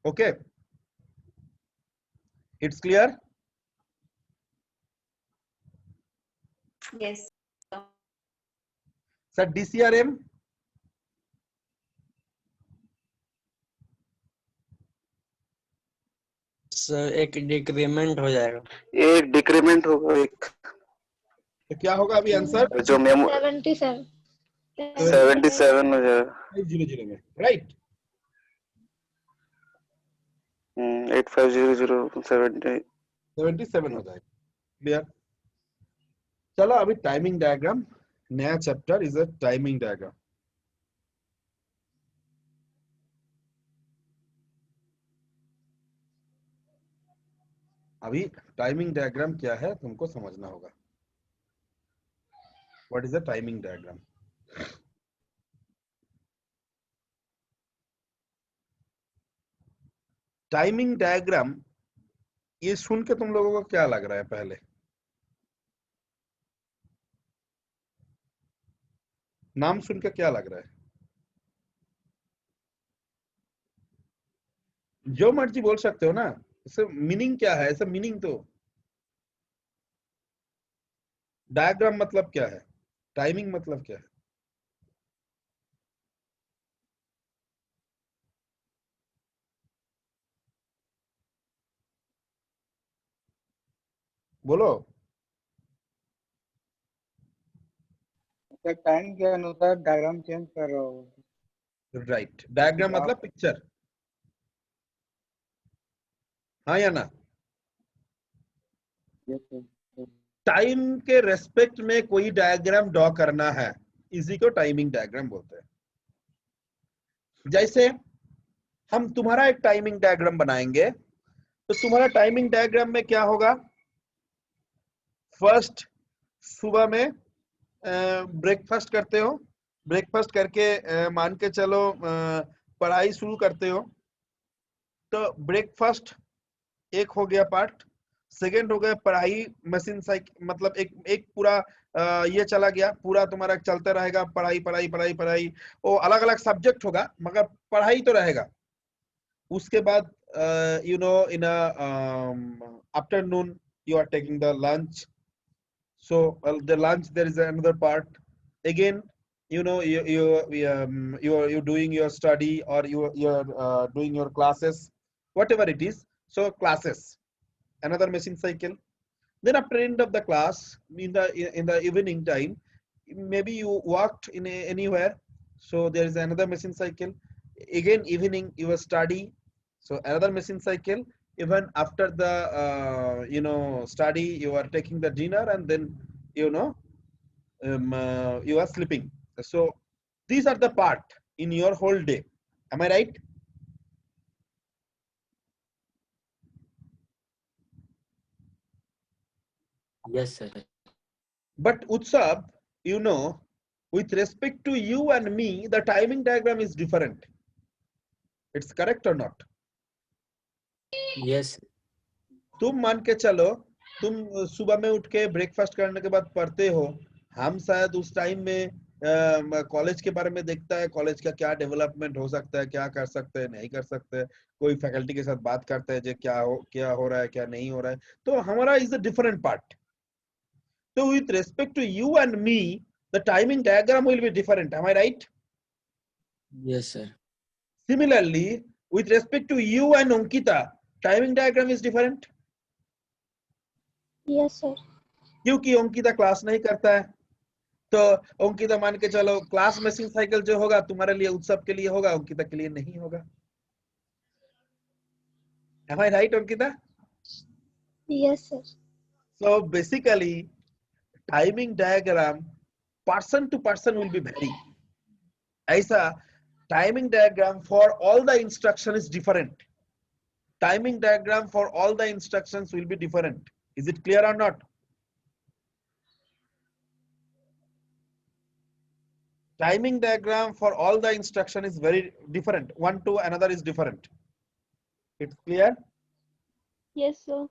Okay, it's clear? Yes sir DCRM sir एक डिक्रीमेंट हो जाएगा। एक डिक्रीमेंट होगा एक, तो क्या होगा अभी आंसर? जो मेमो 77 77 हो जाएगा। 500 में, राइट? 8500 77 हो जाएगा। क्लियर? चलो अभी टाइमिंग डायग्राम, नया chapter is a timing diagram. अभी टाइमिंग डायग्राम क्या है तुमको समझना होगा। What is a timing diagram? Timing diagram ये सुन के तुम लोगों को क्या लग रहा है? पहले नाम सुन के क्या लग रहा है? जो मर्जी बोल सकते हो ना, इससे मीनिंग क्या है? ऐसा मीनिंग तो डायग्राम मतलब क्या है, टाइमिंग मतलब क्या है? बोलो। टाइम के अनुसार डायग्राम चेंज कर रहा हो। राइट, डायग्राम मतलब पिक्चर, हाँ या ना? Yes sir. टाइम के रेस्पेक्ट में कोई डायग्राम ड्रॉ करना है, इसी को टाइमिंग डायग्राम बोलते हैं। जैसे हम तुम्हारा एक टाइमिंग डायग्राम बनाएंगे, तो तुम्हारा टाइमिंग डायग्राम में क्या होगा? फर्स्ट सुबह में ब्रेकफास्ट करते हो, ब्रेकफास्ट करके मान के चलो पढ़ाई शुरू करते हो, तो ब्रेकफास्ट एक हो गया पार्ट। सेकंड हो गया पढ़ाई, मशीन साइकिल, मतलब एक पूरा ये चला गया, पूरा तुम्हारा चलता रहेगा, पढ़ाई पढ़ाई पढ़ाई पढ़ाई। वो अलग अलग सब्जेक्ट होगा मगर पढ़ाई तो रहेगा। उसके बाद you know in afternoon you are taking the lunch, so the lunch there is another part. Again, you know, you're doing your study, or you're doing your classes, whatever it is. So classes, another machine cycle. Then after end of the class, in the evening time, maybe you walked in anywhere, so there is another machine cycle. Again evening you study, so another machine cycle. Even after the study, you are taking the dinner, and then you are sleeping. So these are the part in your whole day. Am I right? Yes, sir. But Utsav, you know, with respect to you and me, the timing diagram is different. It's correct or not? Yes. तुम मान के चलो, तुम सुबह में उठ के breakfast करने के बाद पढ़ते हो, हम शायद उस टाइम में कॉलेज के बारे में देखता है, कॉलेज का क्या डेवलपमेंट हो सकता है, क्या कर सकते हैं, नहीं कर सकते हैं, कोई फैकल्टी के साथ बात करते हैं जो क्या हो रहा है, क्या नहीं हो रहा है, तो हमारा is a different part. So with respect to you and me, the timing diagram will be different. Am I right? Yes, sir. Similarly, with respect to you and Ankita, timing diagram is different. Yes, sir. क्योंकि Ankita class नहीं करता है, तो अंकिता मान के चलो class missing cycle जो होगा तुम्हारे लिए उत्सव के लिए होगा, अंकिता के लिए नहीं होगा. Am I right, Ankita? Yes, sir. So basically, timing diagram person to person will be vary. ऐसा timing diagram for all the instruction is different. Timing diagram for all the instructions will be different. Is it clear or not? Timing diagram for all the instruction is very different. One to another is different. It's clear? Yes, sir.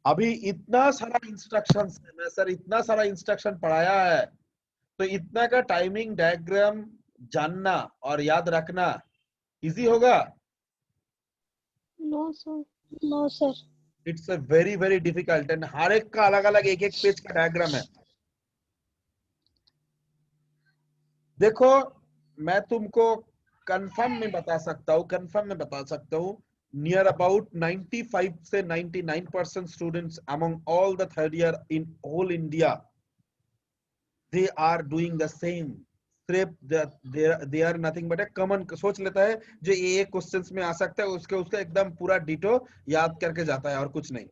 अभी इतना सारा instructions है, मैं sir इतना सारा instruction पढ़ाया है, तो इतना का टाइमिंग डायग्राम जानना और याद रखना इजी होगा? No, sir. No, sir. It's a very very difficult, and हर एक का अलग अलग एक एक पेज का डायग्राम है. देखो मैं तुमको कंफर्म में बता सकता हूँ, नियर अबाउट 95 से 99% students among all the third year in whole India, they are doing the same. सिर्फ they are nothing but a common सोच लेता है जो ये क्वेश्चंस में आ सकता है, उसका एकदम पूरा डिटो याद करके जाता है और कुछ नहीं.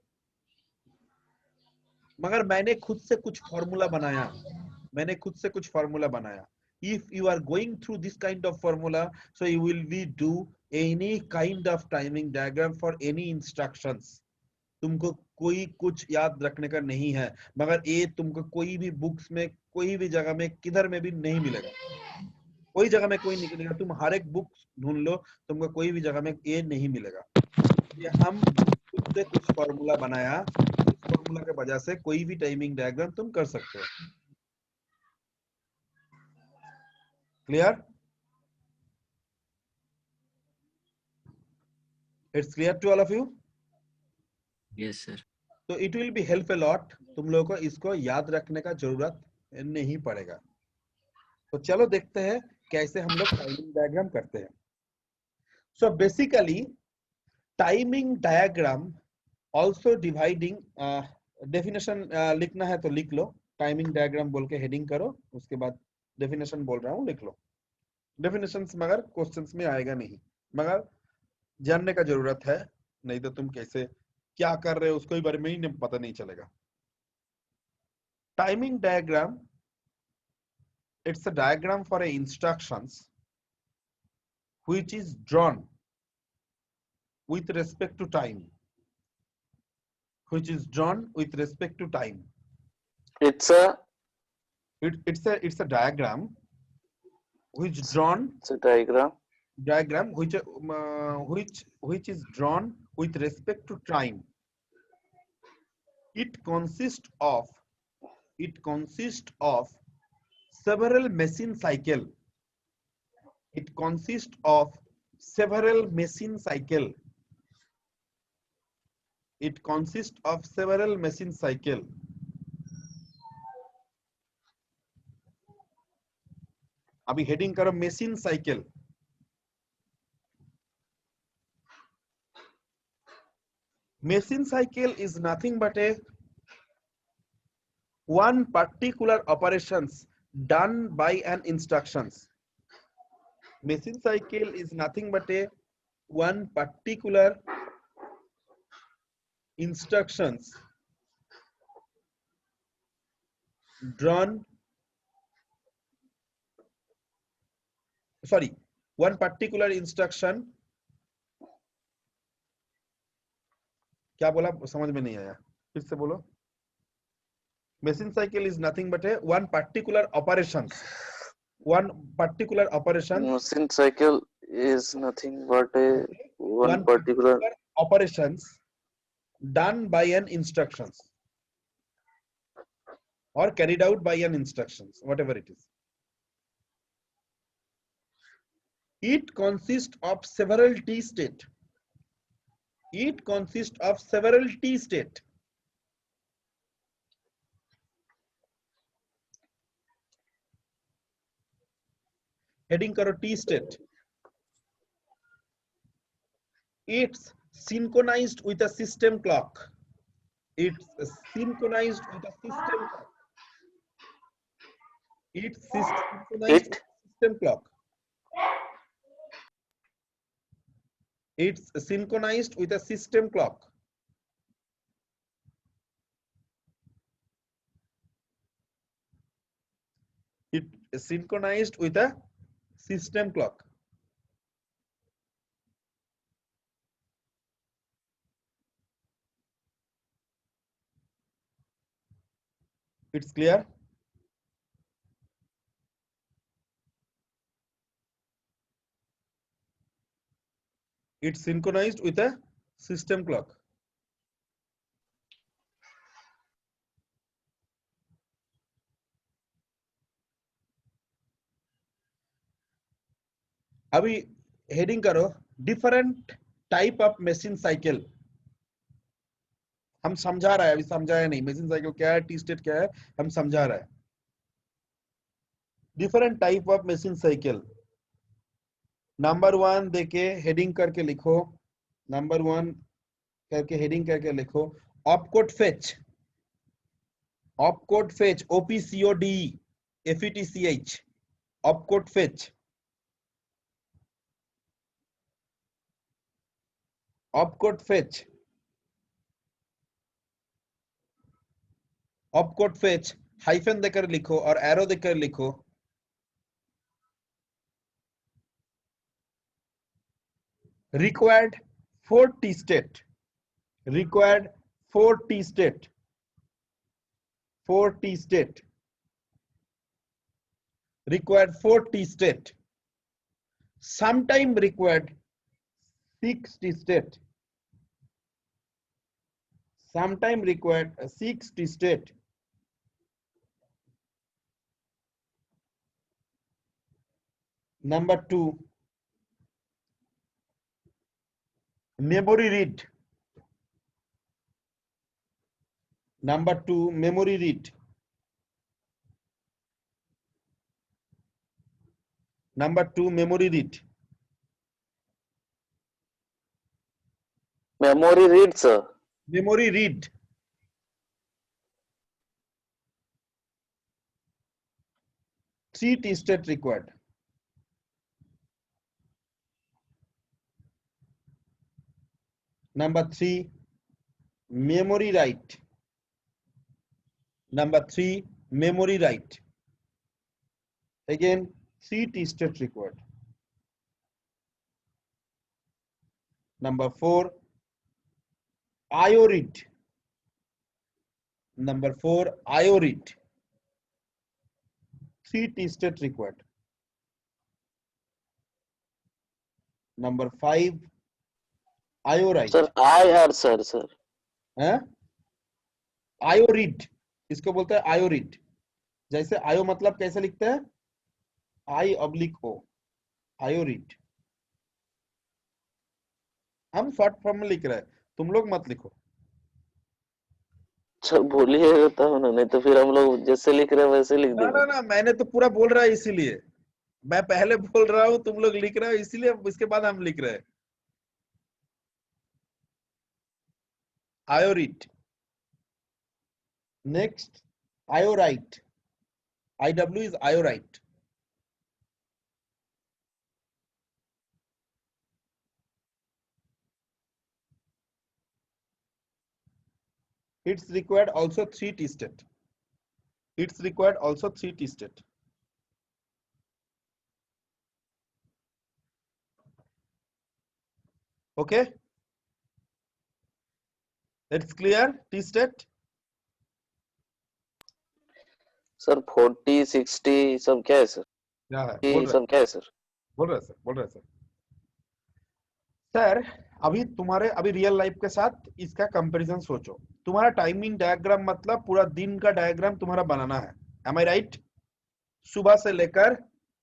मगर मैंने खुद से कुछ फॉर्मूला बनाया. If you are going through this kind of formula, so you will be do any kind of timing diagram for any instructions. तुमको कोई कुछ याद रखने का नहीं है, मगर ये तुमको कोई भी बुक्स में, कोई भी जगह में, किधर में भी नहीं मिलेगा. कोई जगह में कोई नहीं मिलेगा. तुम हर एक बुक ढूंढ लो, तुमको कोई भी जगह में ये नहीं मिलेगा. ये हम खुद से कुछ फॉर्मूला बनाया, उस फॉर्मूला के वजह से कोई भी टाइमिंग डायग्राम तुम कर सकते हो. Clear? It's clear to all of you? Yes, sir. So it will be help a lot. तुम लोगों को इसको याद रखने का जरूरत नहीं पड़ेगा. तो चलो देखते हैं कैसे हम लोग टाइमिंग डायग्राम करते हैं. So basically timing diagram also dividing definition लिखना है तो लिख लो. टाइमिंग डायग्राम बोल के हेडिंग करो, उसके बाद डेफिनेशन बोल रहा हूँ लिख लो. डेफिनेशंस मगर क्वेश्चंस में आएगा नहीं, मगर जानने का जरूरत है, नहीं तो तुम कैसे क्या कर रहे हो उसको बारे में ही पता नहीं चलेगा. Timing diagram, it's a diagram for a instructions which is drawn with respect to time, which is drawn with respect to time. It's a diagram which drawn diagram which is drawn with respect to time. It consists of several machine cycle. It consists of several machine cycle. It consists of several machine cycle. अभी heading करो machine cycle. Machine cycle is nothing but a one particular operations done by an instructions. Machine cycle is nothing but a one particular instructions one particular instruction. क्या बोला समझ में नहीं आया, फिर से बोलो. Machine cycle is nothing but a one particular operations. One particular operation. Machine cycle is nothing but a one One particular. operations done by an instructions or carried out by an instructions, whatever it is. It consists of several T state. It consists of several T state. Heading karo T state. It's synchronized with a system clock. It's synchronized with a system clock. It's synchronized with a system clock. It's synchronized with a system clock. It is synchronized with a system clock. It's clear? It's synchronized with a system clock. अभी heading करो different type of machine cycle. हम समझा रहा है, अभी समझाया नहीं. Machine cycle क्या है, टी स्टेट क्या है, हम समझा रहा है. Different type of machine cycle. Number 1 देके हेडिंग करके लिखो. नंबर 1 करके हेडिंग करके लिखो. Opcode fetch. Opcode fetch. OPCODE FETCH. Opcode fetch. Opcode fetch. Opcode fetch hyphen देकर लिखो और एरो देकर लिखो. required 4 T state. Required 4 T state. 4 T state. Required 4 T state. Sometime required 6 T state. Sometime required 6 T state. Number 2, memory read. Number 2, memory read. Number 2, memory read. Memory read, sir. Memory read. Three T state required. Number 3, memory write. Number 3, memory write. Again, 3 T state required. Number 4, IO read. Number 4, IO read. 3 T state required. Number 5, IO write. Sir, IR, sir. हैं? IO read. इसको बोलते हैं IO read. जैसे IO मतलब कैसे लिखते हैं? I/O. IO read. हम शॉर्ट फॉर्म में लिख रहे हैं, तुम लोग मत लिखो. सर बोलिएगा तब ना, नहीं तो फिर हम लोग जैसे लिख रहे हैं वैसे लिख ना देंगे. ना ना, मैंने तो पूरा बोल रहा है, इसीलिए मैं पहले बोल रहा हूँ, तुम लोग लिख रहे हो, इसीलिए इसके बाद हम लिख रहे हैं. IO read. Next, IO write. IW is IO write. It's required also 3 T state. It's required also 3 T state. Okay. It's clear, T state. Sir 40 60 सब क्या है सर? क्या है ये बोल रहे सब क्या है सर? बोल रहे सर बोल रहे सर सर अभी तुम्हारे अभी रियल लाइफ के साथ इसका कंपैरिजन सोचो। तुम्हारा टाइमिंग डायग्राम मतलब पूरा दिन का डायग्राम तुम्हारा बनाना है। Am I right? सुबह से लेकर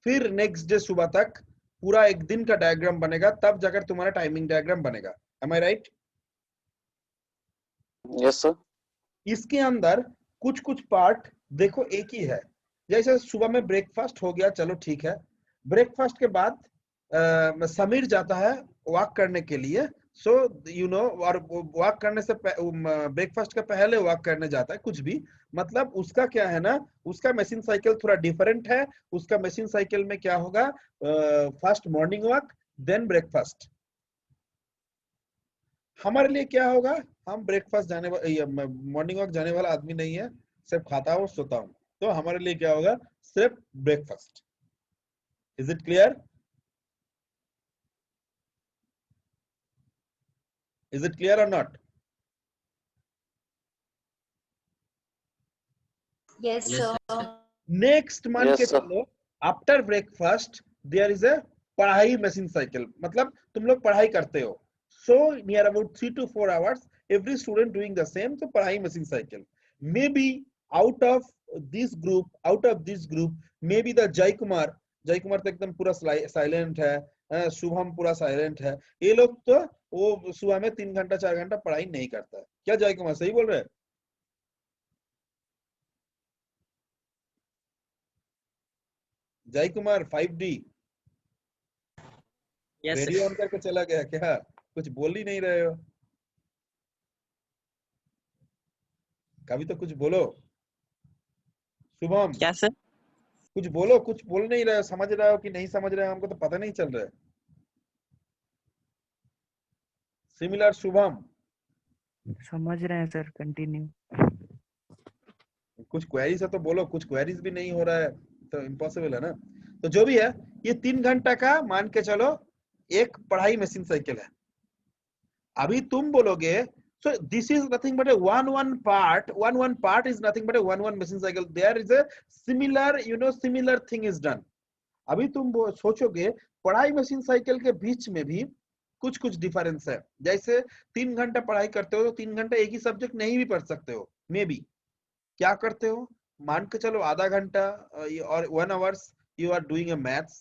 फिर नेक्स्ट डे सुबह तक पूरा एक दिन का डायग्राम बनेगा, तब जाकर तुम्हारा टाइमिंग डायग्राम बनेगा। M I right? Yes sir. इसके अंदर कुछ कुछ पार्ट देखो एक ही है। जैसे सुबह में ब्रेकफास्ट हो गया, चलो ठीक है। ब्रेकफास्ट के बाद समीर जाता है वॉक करने के लिए, सो यू नो, और वॉक करने से ब्रेकफास्ट के पहले वॉक करने जाता है, कुछ भी मतलब उसका क्या है ना, उसका मशीन साइकिल थोड़ा डिफरेंट है। उसका मशीन साइकिल में क्या होगा, first morning walk then breakfast. हमारे लिए क्या होगा, हम ब्रेकफास्ट जाने मॉर्निंग वॉक जाने वाला आदमी नहीं है, सिर्फ खाता हूँ सोता हूँ, तो हमारे लिए क्या होगा, सिर्फ breakfast. Is it clear? Is it clear or not? Yes, sir. Next मान Yes, के sir. चलो after breakfast there is a पढ़ाई machine cycle, मतलब तुम लोग पढ़ाई करते हो, so near about 3 to 4 hours every student doing the same, तो पढ़ाई machine cycle। Maybe out of this group maybe the जय कुमार तो एकदम पूरा साइलेंट है, शुभम पूरा साइलेंट है, ये लोग तो वो सुबह में 3 घंटा 4 घंटा पढ़ाई नहीं करता है। क्या जय कुमार सही बोल रहे हैं? जय कुमार 5D रेडियो ऑन करके चला गया क्या? कुछ बोल ही नहीं रहे हो, कभी तो कुछ बोलो। शुभम क्या सर? कुछ बोलो, कुछ बोल नहीं रहे हो, समझ रहे हो कि नहीं समझ रहे हो, हमको तो पता नहीं चल रहा है। सिमिलर शुभम समझ रहे हैं सर, कंटिन्यू। कुछ क्वेरीज है तो बोलो, कुछ क्वेरीज भी नहीं हो रहा है तो इम्पॉसिबल है ना। तो जो भी है ये 3 घंटा का मान के चलो एक पढ़ाई मशीन साइकिल है। अभी तुम बोलोगे so this is nothing but a one part is nothing but a one machine cycle, there is a similar thing is done। अभी तुम सोचोगे पढ़ाई मशीन साइकिल के बीच में भी कुछ कुछ डिफरेंस है। जैसे 3 घंटा पढ़ाई करते हो तो 3 घंटा एक ही सब्जेक्ट नहीं भी पढ़ सकते हो, मे बी क्या करते हो, मान के चलो आधा घंटा और 1 hours you are doing a maths,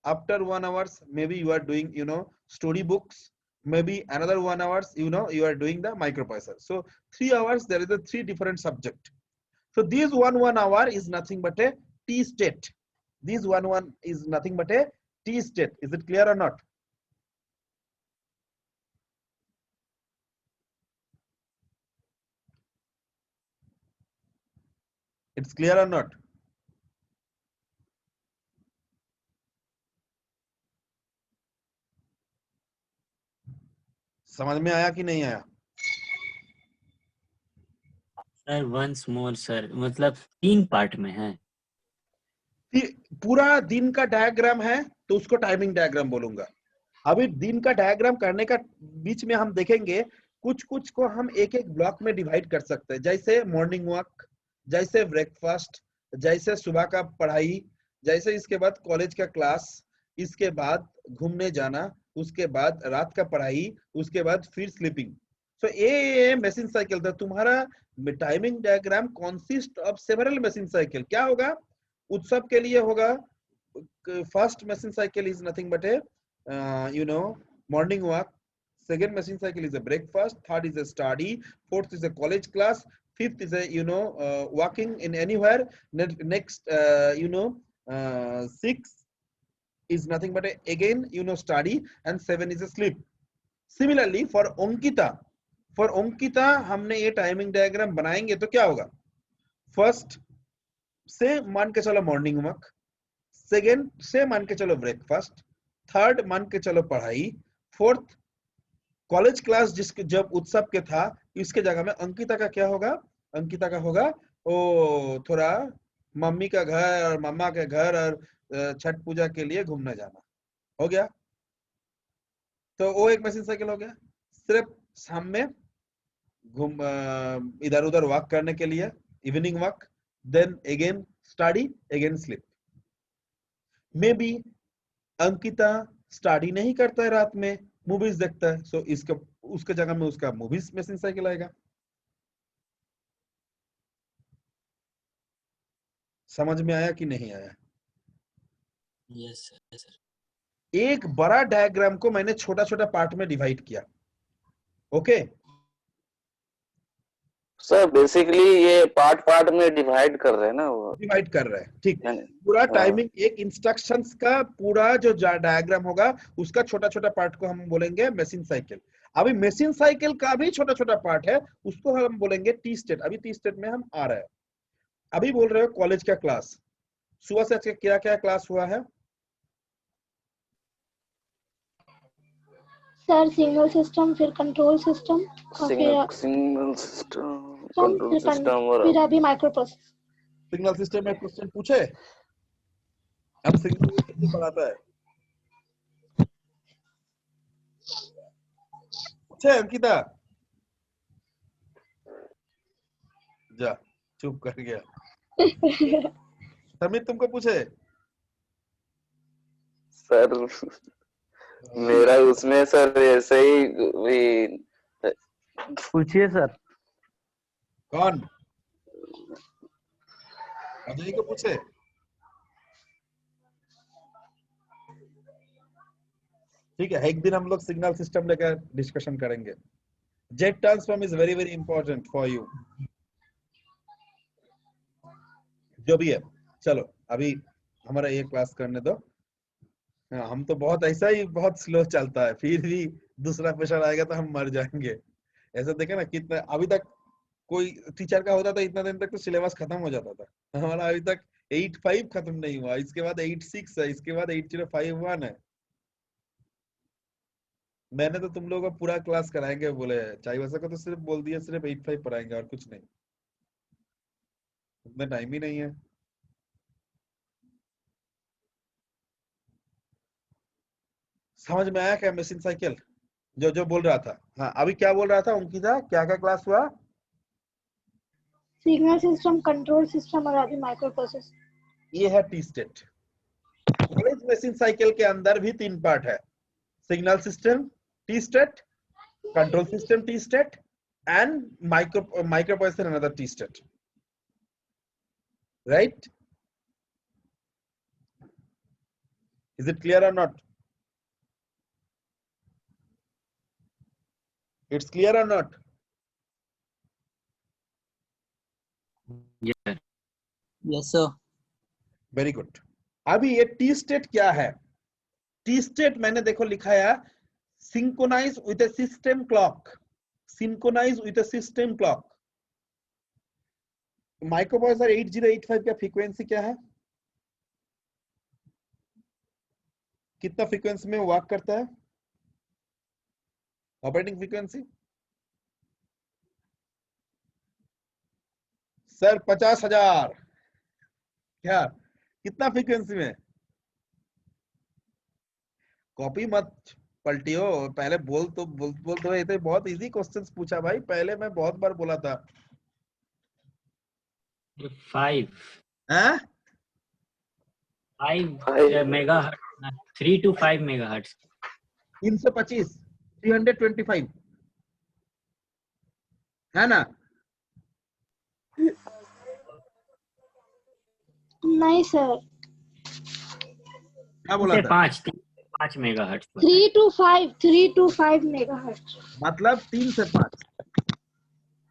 after 1 hours maybe you are doing story books, maybe another 1 hours you are doing the microprocessor, so 3 hours there is a 3 different subject। So this one hour is nothing but a T state, this one is nothing but a T state। Is it clear or not? It's clear or not? समझ में आया कि नहीं आया? Sir once more sir, मतलब 3 part में है। पूरा दिन का डायग्राम है तो उसको टाइमिंग डायग्राम बोलूंगा। अभी दिन का डायग्राम करने का बीच में हम देखेंगे कुछ कुछ को हम एक एक ब्लॉक में डिवाइड कर सकते हैं, जैसे मॉर्निंग वॉक, जैसे ब्रेकफास्ट, जैसे सुबह का पढ़ाई, जैसे इसके बाद कॉलेज का क्लास, इसके बाद घूमने जाना, उसके बाद रात का पढ़ाई, उसके बाद फिर स्लीपिंग। सो ये मशीन साइकिल था तुम्हारा। Timing diagram consist of several machine cycle. क्या होगा, उत्सव के लिए होगा first machine cycle is nothing but A morning walk, second machine cycle is a breakfast, third is a study, fourth is a college class, fifth is a walking in anywhere, next six is nothing but again study, and 7 is a sleep। Similarly for Ankita हमने ये timing diagram बनाएंगे तो क्या होगा, first से मान के चलो मॉर्निंग वॉक, सेकेंड से मान के चलो ब्रेकफास्ट, थर्ड मान के चलो पढ़ाई, फोर्थ कॉलेज क्लास जिसके जब उत्सव के था इसके जगह में अंकिता का क्या होगा, अंकिता का होगा ओ थोड़ा मम्मी का घर और मम्मा के घर और छठ पूजा के लिए घूमने जाना। हो गया, तो वो एक मशीन साइकिल हो गया। सिर्फ शाम में घूम इधर उधर वॉक करने के लिए, evening walk, then again study again sleep. May be Ankita study नहीं करता है, रात में मूवीज देखता है, सो इसका उसके जगह में उसका मूवीज मेसिन साइकिल आएगा। समझ में आया कि नहीं आया? Yes sir. एक बड़ा डायग्राम को मैंने छोटा छोटा पार्ट में डिवाइड किया। ओके सर बेसिकली ये पार्ट पार्ट में डिवाइड कर रहे हैं ना वो, डिवाइड कर रहे हैं, ठीक। यानी पूरा हाँ। टाइमिंग एक इंस्ट्रक्शंस का पूरा जो डायग्राम होगा उसका छोटा छोटा पार्ट को हम बोलेंगे मशीन साइकिल। अभी मशीन साइकिल का भी छोटा छोटा पार्ट है, उसको हम बोलेंगे टी स्टेट। अभी टी स्टेट में हम आ रहे हैं। अभी बोल रहे हो कॉलेज का क्लास, सुबह से आज का क्या क्या क्लास हुआ है? सर सिग्नल सिस्टम, फिर कंट्रोल सिस्टम, और सिग्नल सिस्टम, कंट्रोल सिस्टम और फिर अभी माइक्रो प्रोसेसर। सिग्नल सिस्टम में क्वेश्चन पूछे? अब सिग्नल सिस्टम पढ़ाता है, पूछे अंकिता? जा चुप कर गया। समीर तुमको पूछे? सर मेरा उसमें सर ऐसे ही पूछिए सर। कौन? अजय को पूछे? ठीक है, एक दिन हम लोग सिग्नल सिस्टम लेकर डिस्कशन करेंगे। Jet transform is very very important for you. जो भी है, चलो अभी हमारा ये क्लास करने दो। हाँ, हम तो बहुत ऐसा ही बहुत स्लो चलता है, फिर भी दूसरा प्रेशर आएगा तो हम मर जाएंगे। ऐसा देखे ना कितना अभी तक कोई टीचर का होता था इतना दिन तक तो सिलेबस खत्म हो जाता था। हमारा अभी तक 8.5 खत्म नहीं हुआ, इसके बाद 8.6 है, इसके बाद 8.051 है। मैंने तो तुम लोगों को पूरा क्लास कराएंगे बोले, चाहे वैसा को तो सिर्फ बोल दिया सिर्फ 8.5 पढ़ाएंगे और कुछ नहीं, उतना टाइम ही नहीं है। समझ में आया क्या मशीन साइकिल? जो जो बोल रहा था। हाँ अभी क्या बोल रहा था अंकिता, क्या क्या क्लास हुआ? सिग्नल सिस्टम, कंट्रोल सिस्टम और अभी माइक्रो प्रोसेसर। ये है T state. College machine cycle के अंदर भी 3 पार्ट है, signal system T state, control system T state and microprocessor another T state, right? Is it clear और not? It's clear or not? Yes sir. Very good. अभी ये T state क्या है? T state मैंने देखो लिखा है synchronize with a system clock. Synchronize with a system clock. Microprocessor 8085 का फ्रीक्वेंसी क्या है? कितना फ्रीक्वेंसी में वर्क करता है? Operating frequency sir 50,000। क्या कितना फ्रीक्वेंसी में? कॉपी मत पलटियो, पहले बोल तो ये तो बहुत इजी क्वेश्चंस पूछा भाई, पहले मैं बहुत बार बोला था। 5 मेगाहर्ट्ज, 3 to 5 मेगाहर्ट्ज। 325 325 है ना? नहीं सर, क्या बोला था? 5 मेगाहर्ट्ज। 3 to 5 megahertz. मतलब 3 से 5।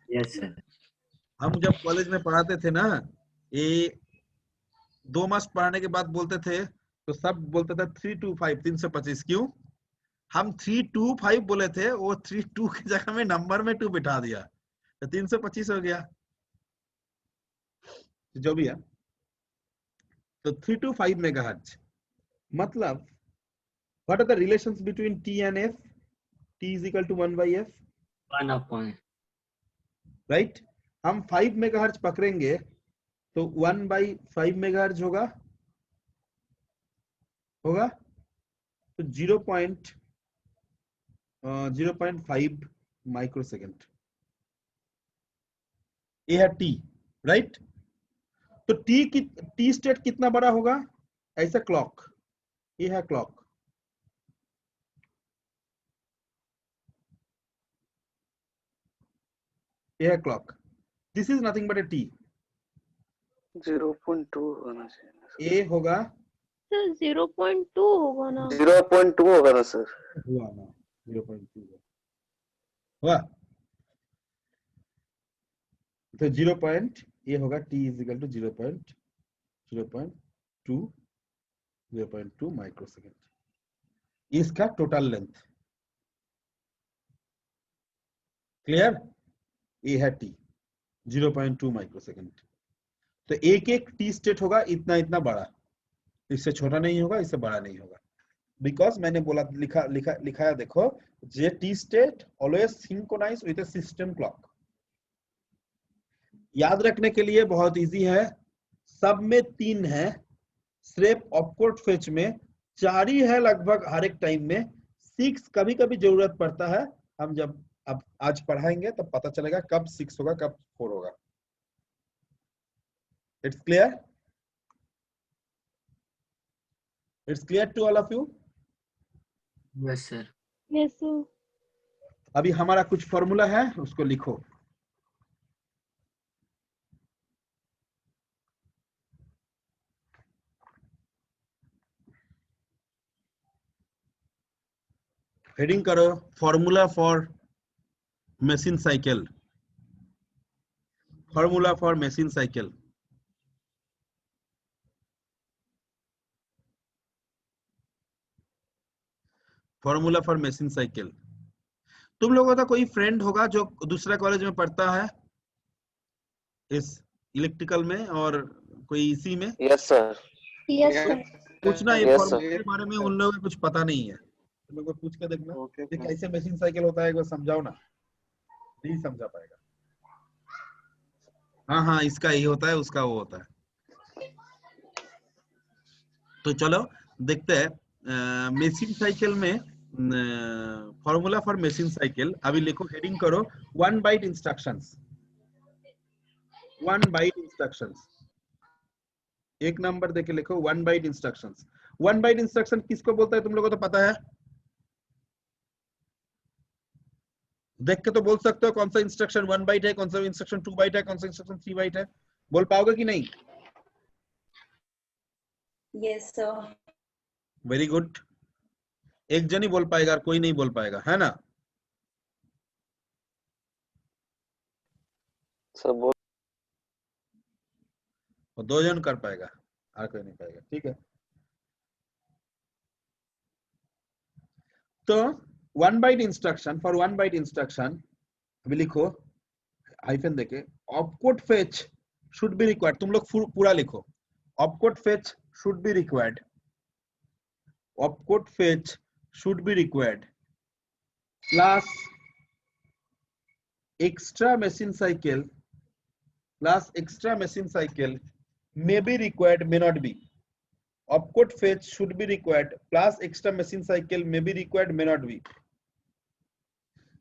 Yes sir. हम जब कॉलेज में पढ़ाते थे ना, ये 2 मास पढ़ाने के बाद बोलते थे तो सब बोलते थे 325 325। क्यों? हम 325 बोले थे, वो 32 की जगह में नंबर में 2 बिठा दिया तो 325 हो गया। जो भी है, तो 3 to 5 मेगाहर्ट्ज मतलब what are the relations between T and F? T is equal to 1 by F, 1/. Right? हम 5 मेगाहर्ट्ज पकड़ेंगे तो 1 by 5 मेगाहर्ट्ज होगा तो 0.5 माइक्रोसेकंड। ये है T, राइट? तो टी स्टेट कितना बड़ा होगा? ऐसा क्लॉक, ये है क्लॉक, ये है clock, this is nothing but A T. 0.2 होना चाहिए। ए होगा सर 0.2 होगा ना? 0.2 होगा ना सर? हुआ ना, 0.2 हुआ। तो 0 पॉइंट ये होगा t is equal to 0.2 microsecond, इसका टोटल लेंथ। क्लियर? ये है t 0.2 माइक्रोसेकंड। तो एक एक टी स्टेट होगा इतना इतना बड़ा, इससे छोटा नहीं होगा, इससे बड़ा नहीं होगा, बिकॉज मैंने बोला लिखाया देखो, J T state always synchronise with a system clock. याद रखने के लिए बहुत इजी है, सब में 3 है, सिर्फ ऑपकोड फेच में 4 ही है लगभग हर एक टाइम में, 6 कभी कभी जरूरत पड़ता है। हम जब अब आज पढ़ाएंगे तब पता चलेगा कब 6 होगा कब 4 होगा। It's clear? It's clear to all of you? Yes sir. Yes sir. अभी हमारा कुछ फॉर्मूला है, उसको लिखो। हेडिंग करो formula for machine cycle, formula for machine cycle। Formula for machine cycle। तुम लोगों का कोई फ्रेंड होगा जो दूसरा कॉलेज में पढ़ता है इस इलेक्ट्रिकल में और कोई इसी में? Yes sir. Yes sir. पूछना ये Yes, फॉर्मूला sir. के बारे में, उन लोगों को कुछ पता नहीं है, तुम लोगों को पूछ के देखना ये कैसे मशीन साइकिल होता है, एक बार समझाओ ना, नहीं समझा पाएगा। हाँ इसका ये होता है, उसका वो होता है। तो चलो देखते हैं मशीन साइकिल में फॉर्मूला फॉर मशीन साइकिल। अभी लिखो, हेडिंग करो 1 बाइट इंस्ट्रक्शंस। 1 बाइट इंस्ट्रक्शंस, एक नंबर देके लिखो 1 बाइट इंस्ट्रक्शंस। 1 बाइट इंस्ट्रक्शन किसको बोलता है तुम लोगों को तो पता है, देख के तो बोल सकते हो कौन सा इंस्ट्रक्शन 1 बाइट है, कौन सा इंस्ट्रक्शन 2 बाइट है, कौन सा इंस्ट्रक्शन 3 बाइट है, बोल पाओगे कि नहीं? Yes sir. वेरी गुड, एक जन ही बोल पाएगा, कोई नहीं बोल पाएगा, है ना? सर बोल। और 2 जन कर पाएगा, और कोई नहीं पाएगा, ठीक है? तो 1 byte instruction, for 1 byte instruction अभी लिखो हाइफन देके, opcode fetch should be required. तुम लोग पूरा लिखो, opcode fetch should be required, opcode fetch should be required, plus extra machine cycle may be required, may not be। opcode fetch should be required plus extra machine cycle may be required, may not be,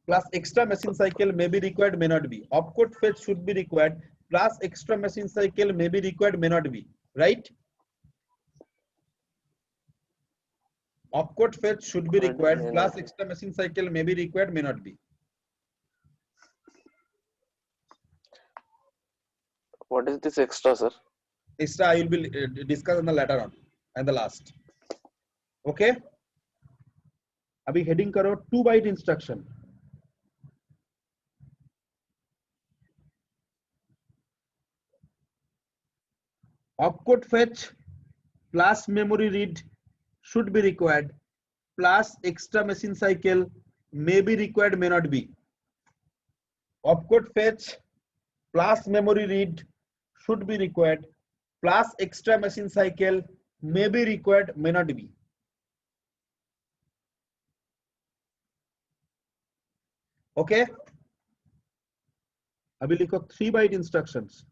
plus extra machine cycle may be required, may not be। opcode fetch should be required plus extra machine cycle may be required, may not be, right? opcode fetch should be required plus extra machine cycle may be required, may not be। What is this extra, sir? Extra I will be discuss on the later on and the last, okay? अभी heading करो 2 byte instruction. opcode fetch plus memory read should be required plus extra machine cycle may be required, may not be। opcode fetch plus memory read should be required plus extra machine cycle may be required, may not be। okay, अभी लिखो 3 byte instructions.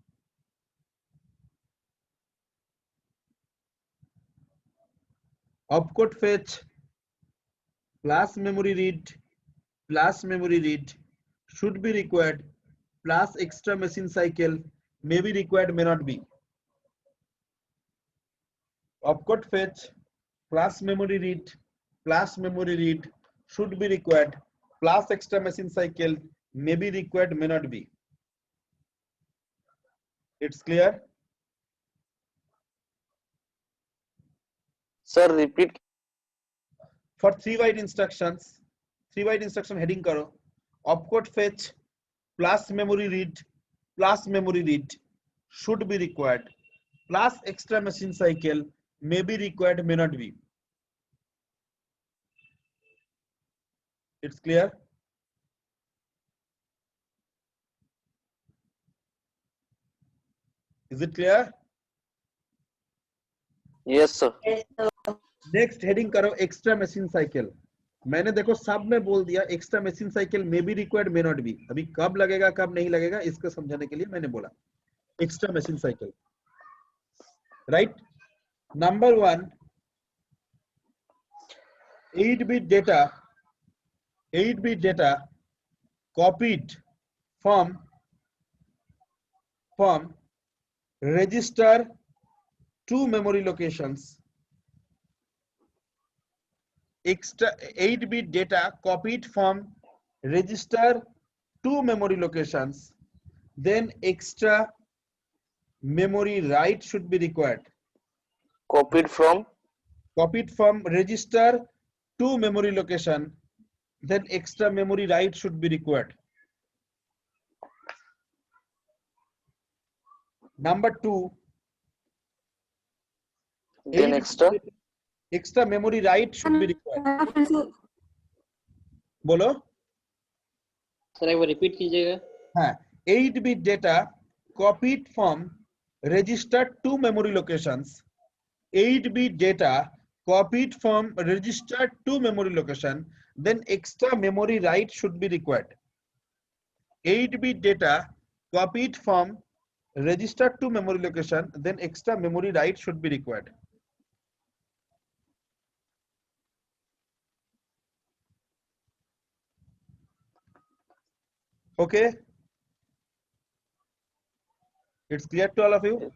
opcode fetch plus memory read should be required plus extra machine cycle may be required, may not be। opcode fetch plus memory read should be required plus extra machine cycle may be required, may not be. It's clear? Sir, repeat. For 3 byte instructions, 3 byte instruction heading karo opcode fetch plus memory read should be required plus extra machine cycle may be required, may not be. It's clear? Is it clear? Yes, sir. Next heading करो extra machine cycle. मैंने देखो सब में बोल दिया extra machine cycle may be required, may not be. अभी कब लगेगा कब नहीं लगेगा इसको समझाने के लिए मैंने बोला extra machine cycle. Right. Number 1, 8-bit data copied from register to memory locations. Extra 8-bit data copied from register to memory locations, then extra memory write should be required. Copied from register to memory location, then extra memory write should be required. Number 2, then extra memory write should be required. बोलो sir एक बार repeat कीजिएगा. हाँ, 8-bit data copied from register to memory locations. 8-bit data copied from register to memory location, then extra memory write should be required. 8-bit data copied from register to memory location, then extra memory write should be required. Okay, it's clear to all of you.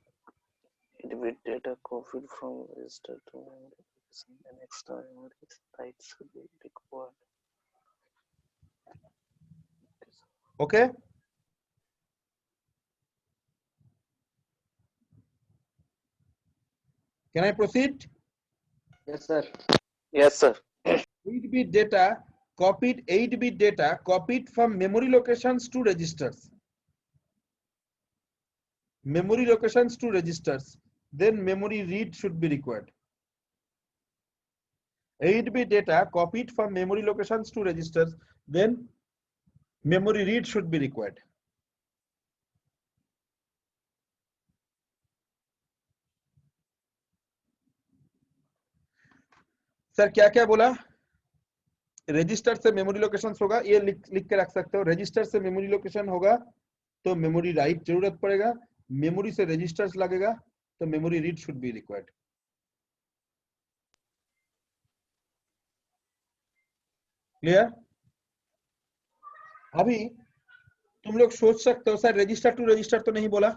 8-bit data copied from register to memory location, and extra memory write should be required. Okay. Can I proceed? Yes sir. Yes, sir. 8-bit data copied from memory locations to registers. Memory locations to registers, then memory read should be required. 8-bit data copied from memory locations to registers, then memory read should be required. Sir क्या क्या बोला? Register से memory location होगा, ये लिख के रख सकते हो. रजिस्टर से मेमोरी लोकेशन होगा तो मेमोरी राइट जरूरत पड़ेगा. मेमोरी से रजिस्टर्स लगेगा तो memory read should be required. Clear? अभी तुम लोग सोच सकते हो सर रजिस्टर टू रजिस्टर तो नहीं बोला.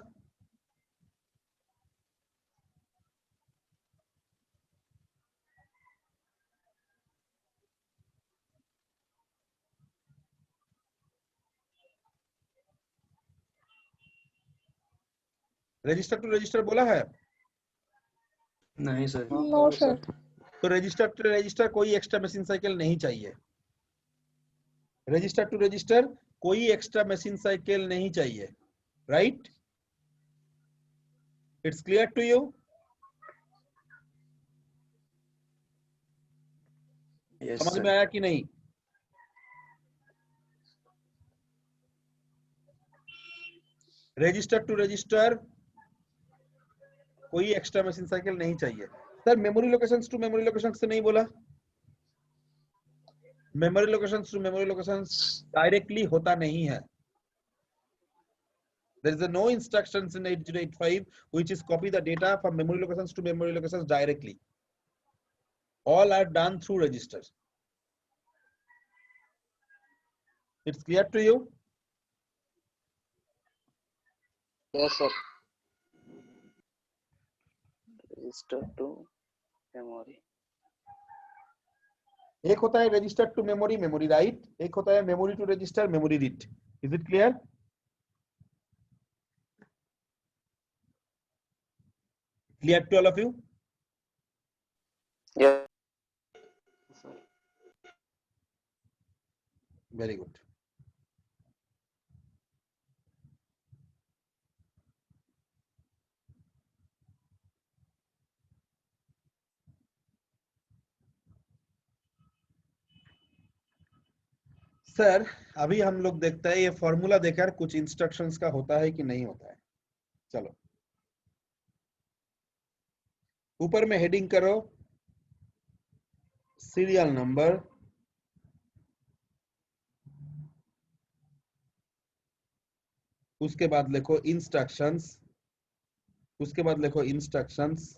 रजिस्टर टू रजिस्टर बोला है? नहीं सर. No sir. तो रजिस्टर टू रजिस्टर कोई एक्स्ट्रा मशीन साइकिल नहीं चाहिए. रजिस्टर टू रजिस्टर कोई एक्स्ट्रा मशीन साइकिल नहीं चाहिए. Right? It's clear to you? Yes, समझ sir. में आया कि नहीं? रजिस्टर टू रजिस्टर कोई एक्स्ट्रा मशीन साइकिल नहीं चाहिए. Sir memory locations to memory locations से नहीं बोला. Memory locations to memory locations directly होता नहीं है. There is no instructions in 8085 which is copy the data from memory locations to memory locations directly. All are done through registers. It's clear to you? Yes sir. Register to memory. एक होता है register to memory, memory right, एक होता है memory to register, memory read. Is it clear? Clear to all of you? Yes. Very good. Sir अभी हम लोग देखते हैं ये फॉर्मूला देकर कुछ इंस्ट्रक्शंस का होता है कि नहीं होता है। चलो ऊपर में हेडिंग करो सीरियल नंबर, उसके बाद लिखो इंस्ट्रक्शंस, उसके बाद लिखो इंस्ट्रक्शंस,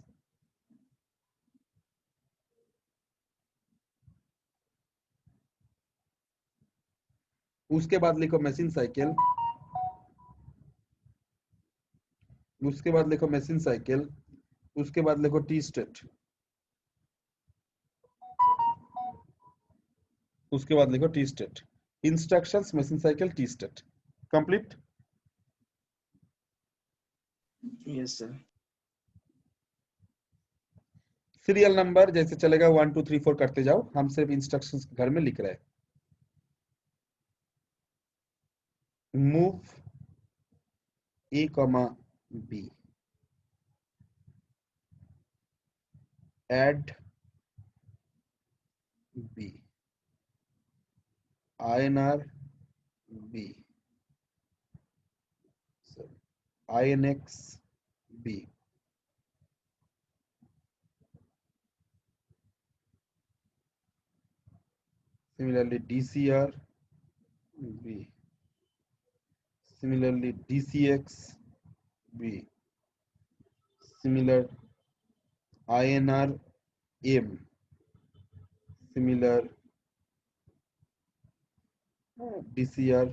उसके बाद लिखो मशीन साइकिल, उसके बाद लिखो मशीन साइकिल, उसके बाद लिखो टी स्टेट, उसके बाद लिखो T state. Instructions, machine cycle, T state. Complete? Yes sir. Serial number जैसे चलेगा 1 2 3 4 करते जाओ, हम सिर्फ इंस्ट्रक्शंस घर में लिख रहे हैं। Move A, B, add B, INR B, INX B, similarly DCR B, similarly DCX B, similar INR M, similar DCR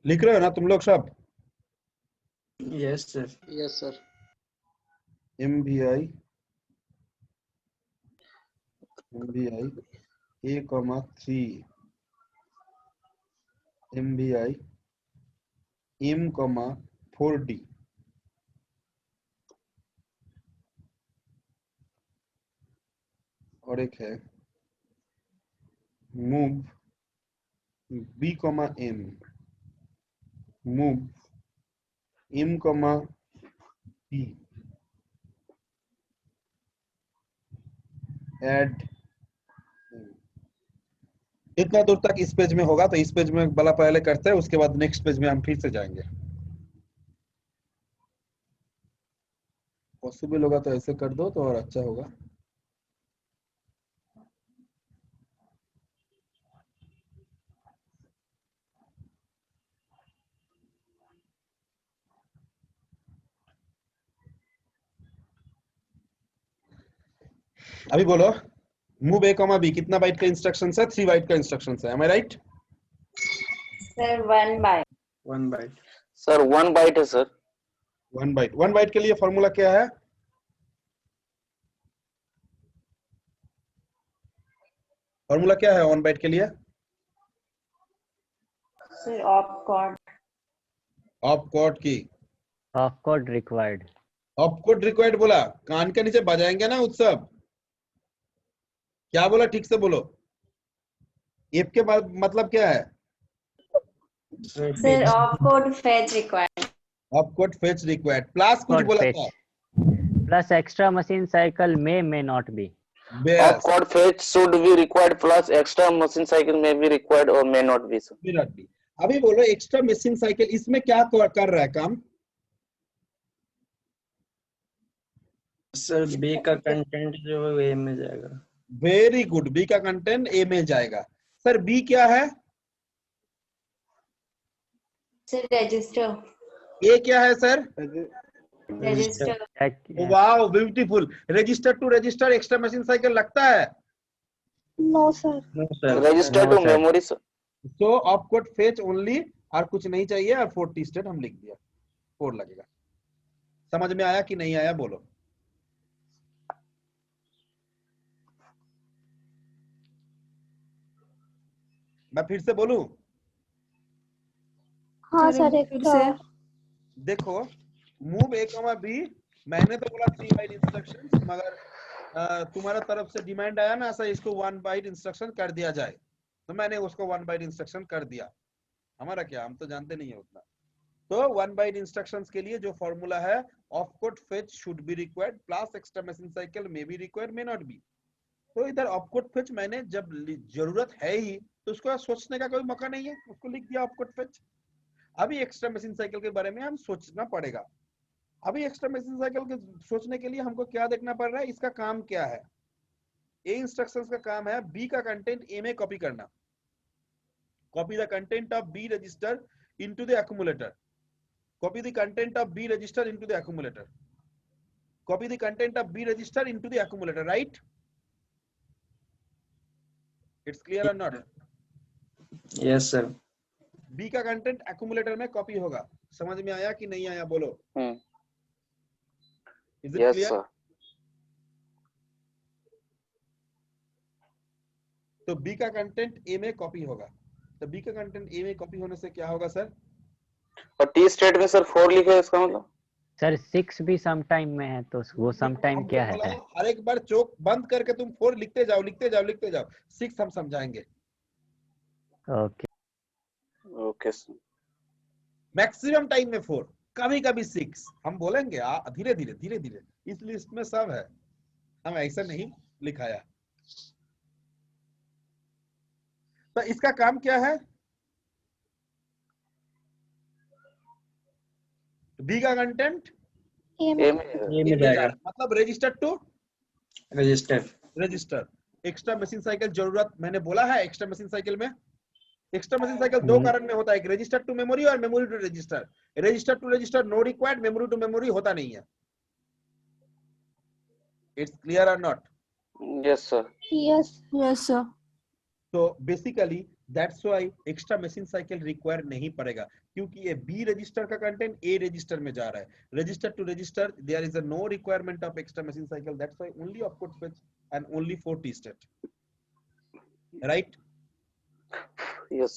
लिख रहे हो ना तुम लोग सब? Yes sir. Yes sir. MVI A, 3 MVI M, 4D और एक है move B, M, move M, P, add. इतना दूर तक इस पेज में होगा, तो इस पेज में वाला पहले करते हैं, उसके बाद नेक्स्ट पेज में हम फिर से जाएंगे। पॉसिबल होगा तो ऐसे कर दो तो और अच्छा होगा। अभी बोलो मूव A, B कितना बाइट का इंस्ट्रक्शन है? 3 बाइट का इंस्ट्रक्शन है। Am I right? Sir 1 byte. 1 byte. Sir 1 byte है सर। 1 बाइट। 1 बाइट के लिए फॉर्मूला क्या है? फॉर्मूला क्या है 1 बाइट के लिए? सर ऑप कोड की of code required. Op code required बोला, कान के नीचे बजाएंगे ना उत्सव। क्या बोला? ठीक से बोलो। इफ के बाद मतलब क्या है? Sir op code fetch required. Op code fetch required plus कुछ बोला था? Plus extra machine cycle may not be. Of code fetch should be required plus extra machine cycle may be required or may not be. May not be. अभी बोलो extra machine cycle इसमें क्या कर रहा है काम? सर बी का content जो है ए में जाएगा। वेरी गुड, बी का कंटेंट ए में जाएगा। सर बी क्या है? Sir register. ए क्या है sir? Register. Wow beautiful. Register to register extra machine cycle लगता है? No sir. Register to memory sir. So op code fetch only, और कुछ नहीं चाहिए, और 4 टी स्टेट हम लिख दिया, 4 लगेगा। समझ में आया कि नहीं आया बोलो। मैं फिर से बोलूं? हाँ सर एक देखो मूव ए कॉमा बी, मैंने तो बोला 3 बाइट इंस्ट्रक्शंस, मगर तुम्हारा तरफ से डिमांड आया ना ऐसा इसको 1 बाइट इंस्ट्रक्शन कर दिया जाए, तो मैंने उसको 1 बाइट इंस्ट्रक्शन कर दिया। हमारा क्या, हम तो जानते नहीं है उतना। तो 1 बाइट इंस्ट्रक्शंस के लिए जो फॉर्मूला है, of code fetch should be required plus extra machine cycle may be required may not be. तो इधर ऑफ कोड फेच मैंने जब जरूरत है ही तो उसको सोचने का कोई मौका नहीं है, उसको लिख दिया ऑफ कोड फेच। अभी एक्स्ट्रा मशीन साइकिल के बारे में हम सोचना पड़ेगा। अभी एक्स्ट्रा मशीन साइकिल के सोचने के लिए हमको क्या देखना पड़ रहा है, इसका काम क्या है। ए इंस्ट्रक्शंस का काम है बी का कंटेंट ए में कॉपी करना। Copy the content of B register into the accumulator. Copy the content of B register into the accumulator. Copy the content of B register into the accumulator, right? It's clear और not? Yes sir. B का content accumulator में copy होगा। समझ में आया कि नहीं आया बोलो? Is it clear? तो बी का कंटेंट ए में कॉपी होगा। तो बी का कंटेंट ए में कॉपी होने से क्या होगा सर? और टी स्टेट में सर 4 लिखे है, इसका मतलब सर 6 भी सम टाइम में है, तो वो सम टाइम क्या है? हर एक बार चौक बंद करके तुम 4 लिखते जाओ लिखते जाओ लिखते जाओ, 6 हम समझाएंगे। Okay okay sir. Maximum time में 4, कभी कभी 6 हम बोलेंगे। धीरे धीरे धीरे धीरे, इस लिस्ट में सब है, हम ऐसा नहीं लिखाया। तो इसका काम क्या है? बी का कंटेंट ए में जाएगा, मतलब register to register. Extra machine cycle जरूरत मैंने बोला है। एक्स्ट्रा मशीन साइकिल में एक्स्ट्रा मशीन साइकिल 2 कारण में होता है, एक रजिस्टर टू मेमोरी और memory to register. Register to register no required, memory to memory होता नहीं है। इट्स क्लियर और not? Yes sir. Yes sir. तो basically that's why extra machine cycle require नहीं पड़ेगा, क्योंकि ये बी रजिस्टर का कंटेंट ए रजिस्टर में जा रहा है। Register to register there is a no requirement of extra machine cycle, that's why only op code fetch and only for T state, right? Yes.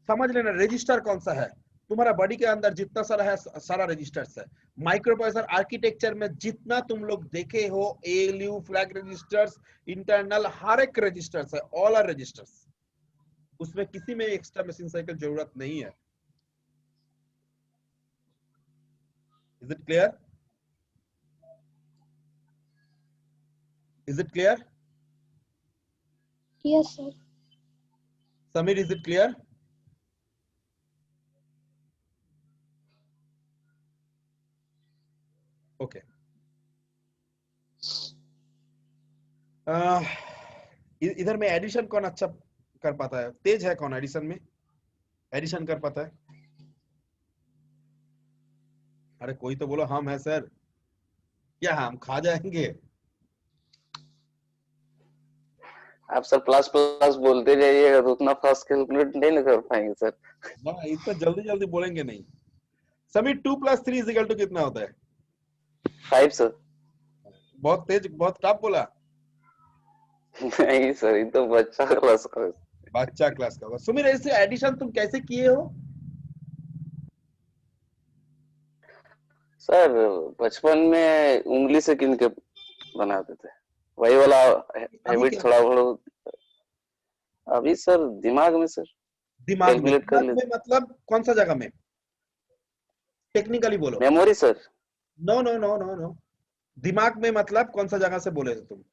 समझ लेना रजिस्टर कौन सा है। तुम्हारा बॉडी के अंदर जितना सारा है सारा रजिस्टर्स है। माइक्रोप्रोसेसर आर्किटेक्चर में जितना तुम लोग देखे हो एएलयू, फ्लैग रजिस्टर्स, इंटरनल, हर एक रजिस्टर्स है, ऑल आर रजिस्टर्स। उसमें किसी में एक्स्ट्रा मशीन साइकिल जरूरत नहीं है। Is it clear? Is it clear? Yes sir. Sameer, is it clear? Okay. इधर में एडिशन कौन अच्छा कर पाता है? तेज है कौन एडिशन में? एडिशन कर पाता है? अरे कोई तो बोलो हम है सर। क्या हम खा जाएंगे? आप सर प्लस प्लस बोलते जाइएगा तो उतना फास्ट कैलकुलेट नहीं कर पाएंगे सर। ना इतना जल्दी जल्दी बोलेंगे नहीं। समीर 2 + 3 = कितना होता है? 5 सर। बहुत तेज, बहुत टफ बोला। नहीं सर, ये तो बच्चा क्लास का है। बच्चा क्लास का होगा। सुमिर, ऐसे एडिशन तुम कैसे किए हो? सर बचपन में उंगली से गिन के बनाते थे, वही वाला हैबिट थोड़ा बहुत। अभी सर दिमाग में सर दिमाग में कर लेते। मतलब कौन सा जगह में? टेक्निकली बोलो। Memory sir. No no no no no, दिमाग में मतलब कौन सा जगह से बोले थे तुम?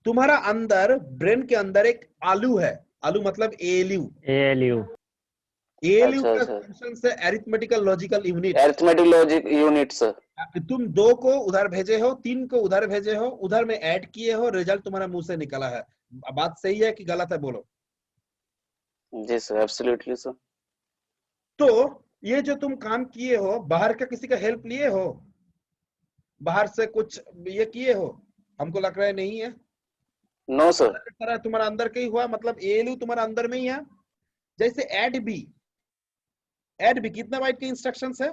तुम्हारा अंदर ब्रेन के अंदर एक आलू है। आलू मतलब एएलयू। एएलयू का फंक्शन से arithmetical logical unit. Arithmetic logic unit sir. तुम 2 को उधर भेजे हो, 3 को उधर भेजे हो, उधर में ऐड किए हो, रिजल्ट तुम्हारा मुंह से निकला है। बात सही है कि गलत है बोलो? जी सर, एब्सोल्युटली सर। तो ये जो तुम काम किए हो, बाहर का किसी का हेल्प लिए हो? बाहर से कुछ ये किए हो? हमको लग रहा है नहीं है। No sir. सारा तुम्हारा अंदर का ही हुआ, मतलब एएलयू तुम्हारा अंदर में ही है। जैसे ऐड बी कितना बाइट के इंस्ट्रक्शंस है?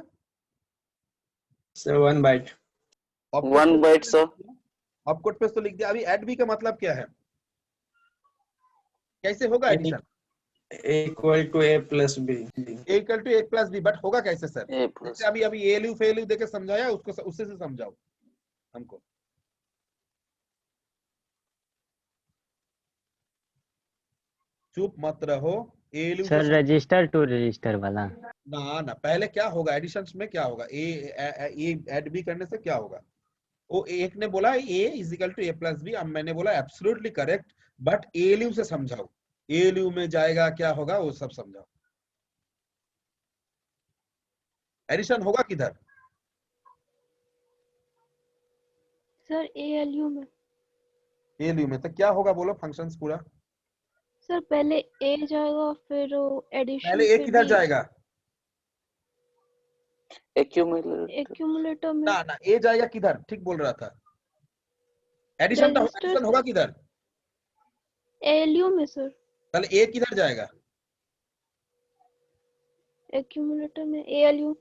Sir 1 byte. 1 byte sir. Opcode पे तो लिख दिया। अभी ऐड बी का मतलब क्या है, कैसे होगा addition? Equal to A plus B. A equal to A plus B, but होगा कैसे सर? ए प्लस जैसे अभी अभी एलयू फेलयू देके समझाया, उसको उससे से समझाओ हमको। चुप मत रहो। ALU sir register to register वाला। ना पहले क्या होगा एडिशंस में, क्या होगा? ए ऐड बी करने से क्या होगा? वो एक ने बोला A is equal to A plus B, अब मैंने बोला एब्सोल्युटली करेक्ट, बट एलयू से समझाओ। एलयू में जाएगा क्या होगा वो सब समझाओ। एडिशन होगा किधर? सर ALU में। एलयू में। तो क्या होगा बोलो फंक्शंस पूरा। सर पहले A जाएगा, फिर एडिशन, पहले ए किधर जाएगा? एक्यूमुलेटर में। ना ए जाएगा किधर? ठीक बोल रहा था। एडिशन तो एडिशन होगा किधर? ALU में सर। पहले ए किधर जाएगा? एक्यूमुलेटर में ALU।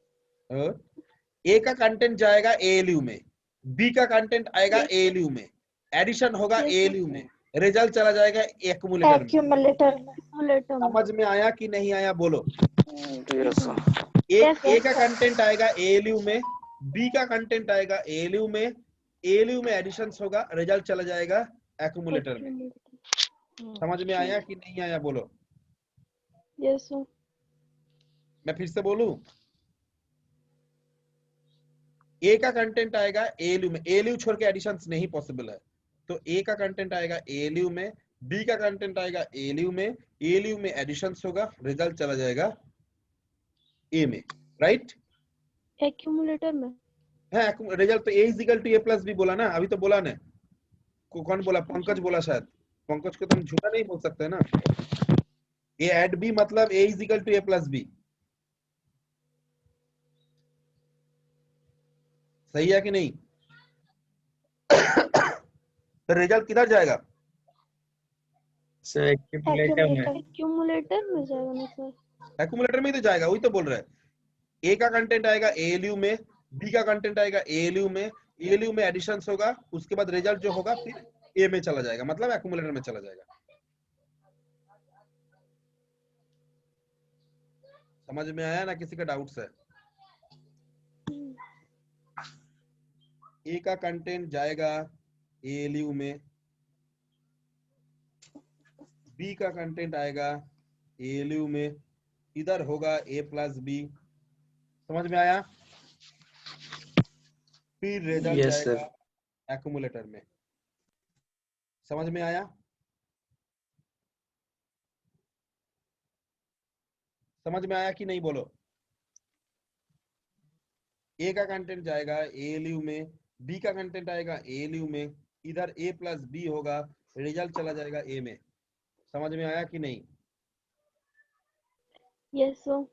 ए का कंटेंट जाएगा एएलयू में, बी का कंटेंट आएगा एएलयू में, एडिशन होगा एएलयू में, रिजल्ट चला जाएगा एक्यूमुलेटर में। समझ में आया कि नहीं आया बोलो? ए का कंटेंट आएगा एएलयू में, बी का कंटेंट आएगा एएलयू में, एएलयू में एडिशन होगा, रिजल्ट चला जाएगा एक्यूमुलेटर में। समझ में आया कि नहीं आया बोलो? Yes sir. मैं फिर से बोलूं? ए का कंटेंट आएगा एएलयू में, एएलयू छोड़ के एडिशंस नहीं पॉसिबल है, तो ए का कंटेंट आएगा एएलयू में, बी का कंटेंट आएगा एएलयू में, एएलयू में एडिशंस होगा, रिजल्ट चला जाएगा ए में, राइट? एक्यूमुलेटर में है रिजल्ट तो A is equal to A plus B बोला ना, अभी तो बोला ना। कौन बोला? पंकज बोला शायद। पंकज को तुम झूठा नहीं बोल सकते ना। ए एड बी मतलब A is equal to A plus B, सही है कि नहीं? तो रिजल्ट किधर जाएगा? सर एक्यूमुलेटर में। एक्यूमुलेटर में जाएगा ना सर? एक्यूमुलेटर में ही तो जाएगा, वही तो बोल रहा है। ए का कंटेंट आएगा एएलयू में, बी का कंटेंट आएगा एएलयू में, एएलयू में एडिशंस होगा, उसके बाद रिजल्ट जो होगा फिर ए में चला जाएगा, मतलब एक्यूमुलेटर में चला जाएगा। समझ में आया ना? किसी का डाउट्स है? ए का कंटेंट जाएगा एएलयू में, बी का कंटेंट आएगा एएलयू में, इधर होगा ए प्लस बी। समझ में आया? फिर रिजल्ट जाएगा एक्यूमुलेटर में। समझ में आया? समझ में आया कि नहीं बोलो? ए का कंटेंट जाएगा एएलयू में, बी का कंटेंट आएगा एएलयू में, इधर ए प्लस बी होगा, रिजल्ट चला जाएगा ए में। समझ में आया कि नहीं? Yes sir.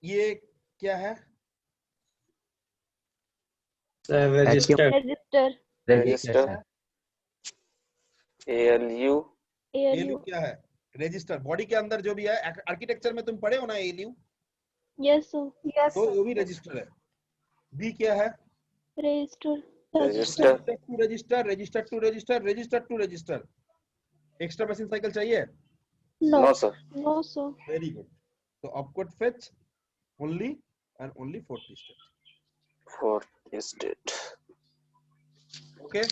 ये क्या है? रजिस्टर। एएलयू। एएलयू क्या है? रजिस्टर। बॉडी के अंदर जो भी है, आर्किटेक्चर में तुम पढ़े हो ना एएलयू? Yes sir. यस तो वो भी रजिस्टर है। बी क्या है? Register. Register to register, register to register, register to register. Extra machine cycle चाहिए? No sir. No sir. Very good. तो opcode fetch only and only fourth state. Fourth state. Okay.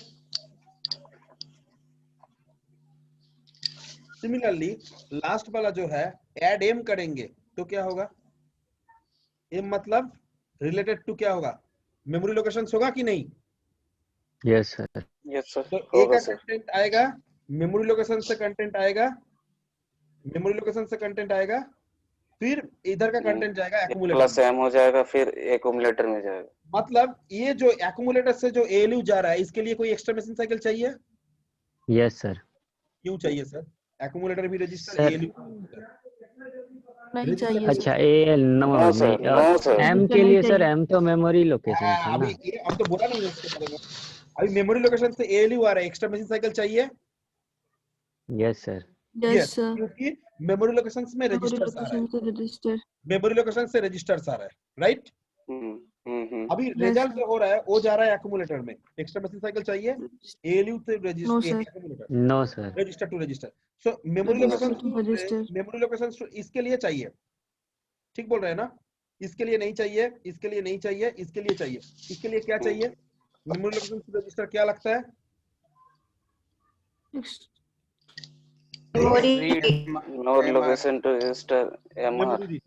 Similarly last वाला जो है add M करेंगे तो क्या होगा? M मतलब रिलेटेड टू क्या होगा? मेमोरी लोकेशंस होगा कि नहीं? Yes sir. Yes sir. तो ए का कंटेंट आएगा, मेमोरी लोकेशन से कंटेंट आएगा, मेमोरी लोकेशन से कंटेंट आएगा, फिर इधर का कंटेंट जाएगा एक्यूमुलेटर प्लस एम हो जाएगा, फिर एक्यूमुलेटर में जाएगा। मतलब ये जो एक्यूमुलेटर से जो एएलयू जा रहा है, इसके लिए कोई एक्स्ट्रा मशीन साइकिल चाहिए? Yes sir. क्यों चाहिए सर? एक्यूमुलेटर भी रजिस्टर, सर एएलयू नहीं चाहिए। अच्छा एएल नो एम के लिए सर, एम तो मेमोरी लोकेशन था ना। अभी अब तो बोला नहीं उसके बारे में। अभी मेमोरी लोकेशन से एएलयू आ रहा है, एक्स्ट्रा मशीन साइकिल चाहिए? Yes sir. Yes sir. क्योंकि मेमोरी लोकेशंस में रजिस्टर्स आ रहा है, मेमोरी लोकेशन से रजिस्टर्स आ रहा है, राइट? अभी रिजल्ट जो हो रहा है वो जा रहा है एक्यूमुलेटर में। एक्स्ट्रा मशीन साइकिल चाहिए ALU से No, sir. Accumulator, No, sir. Register to register. So memory Register to register. Location इसके लिए चाहिए, ठीक बोल रहे हैं ना? इसके लिए नहीं चाहिए, इसके लिए नहीं चाहिए, इसके लिए चाहिए। इसके लिए क्या चाहिए? मेमोरी लोकेशन टू रजिस्टर क्या लगता है? Memory location to register MR। Memory read.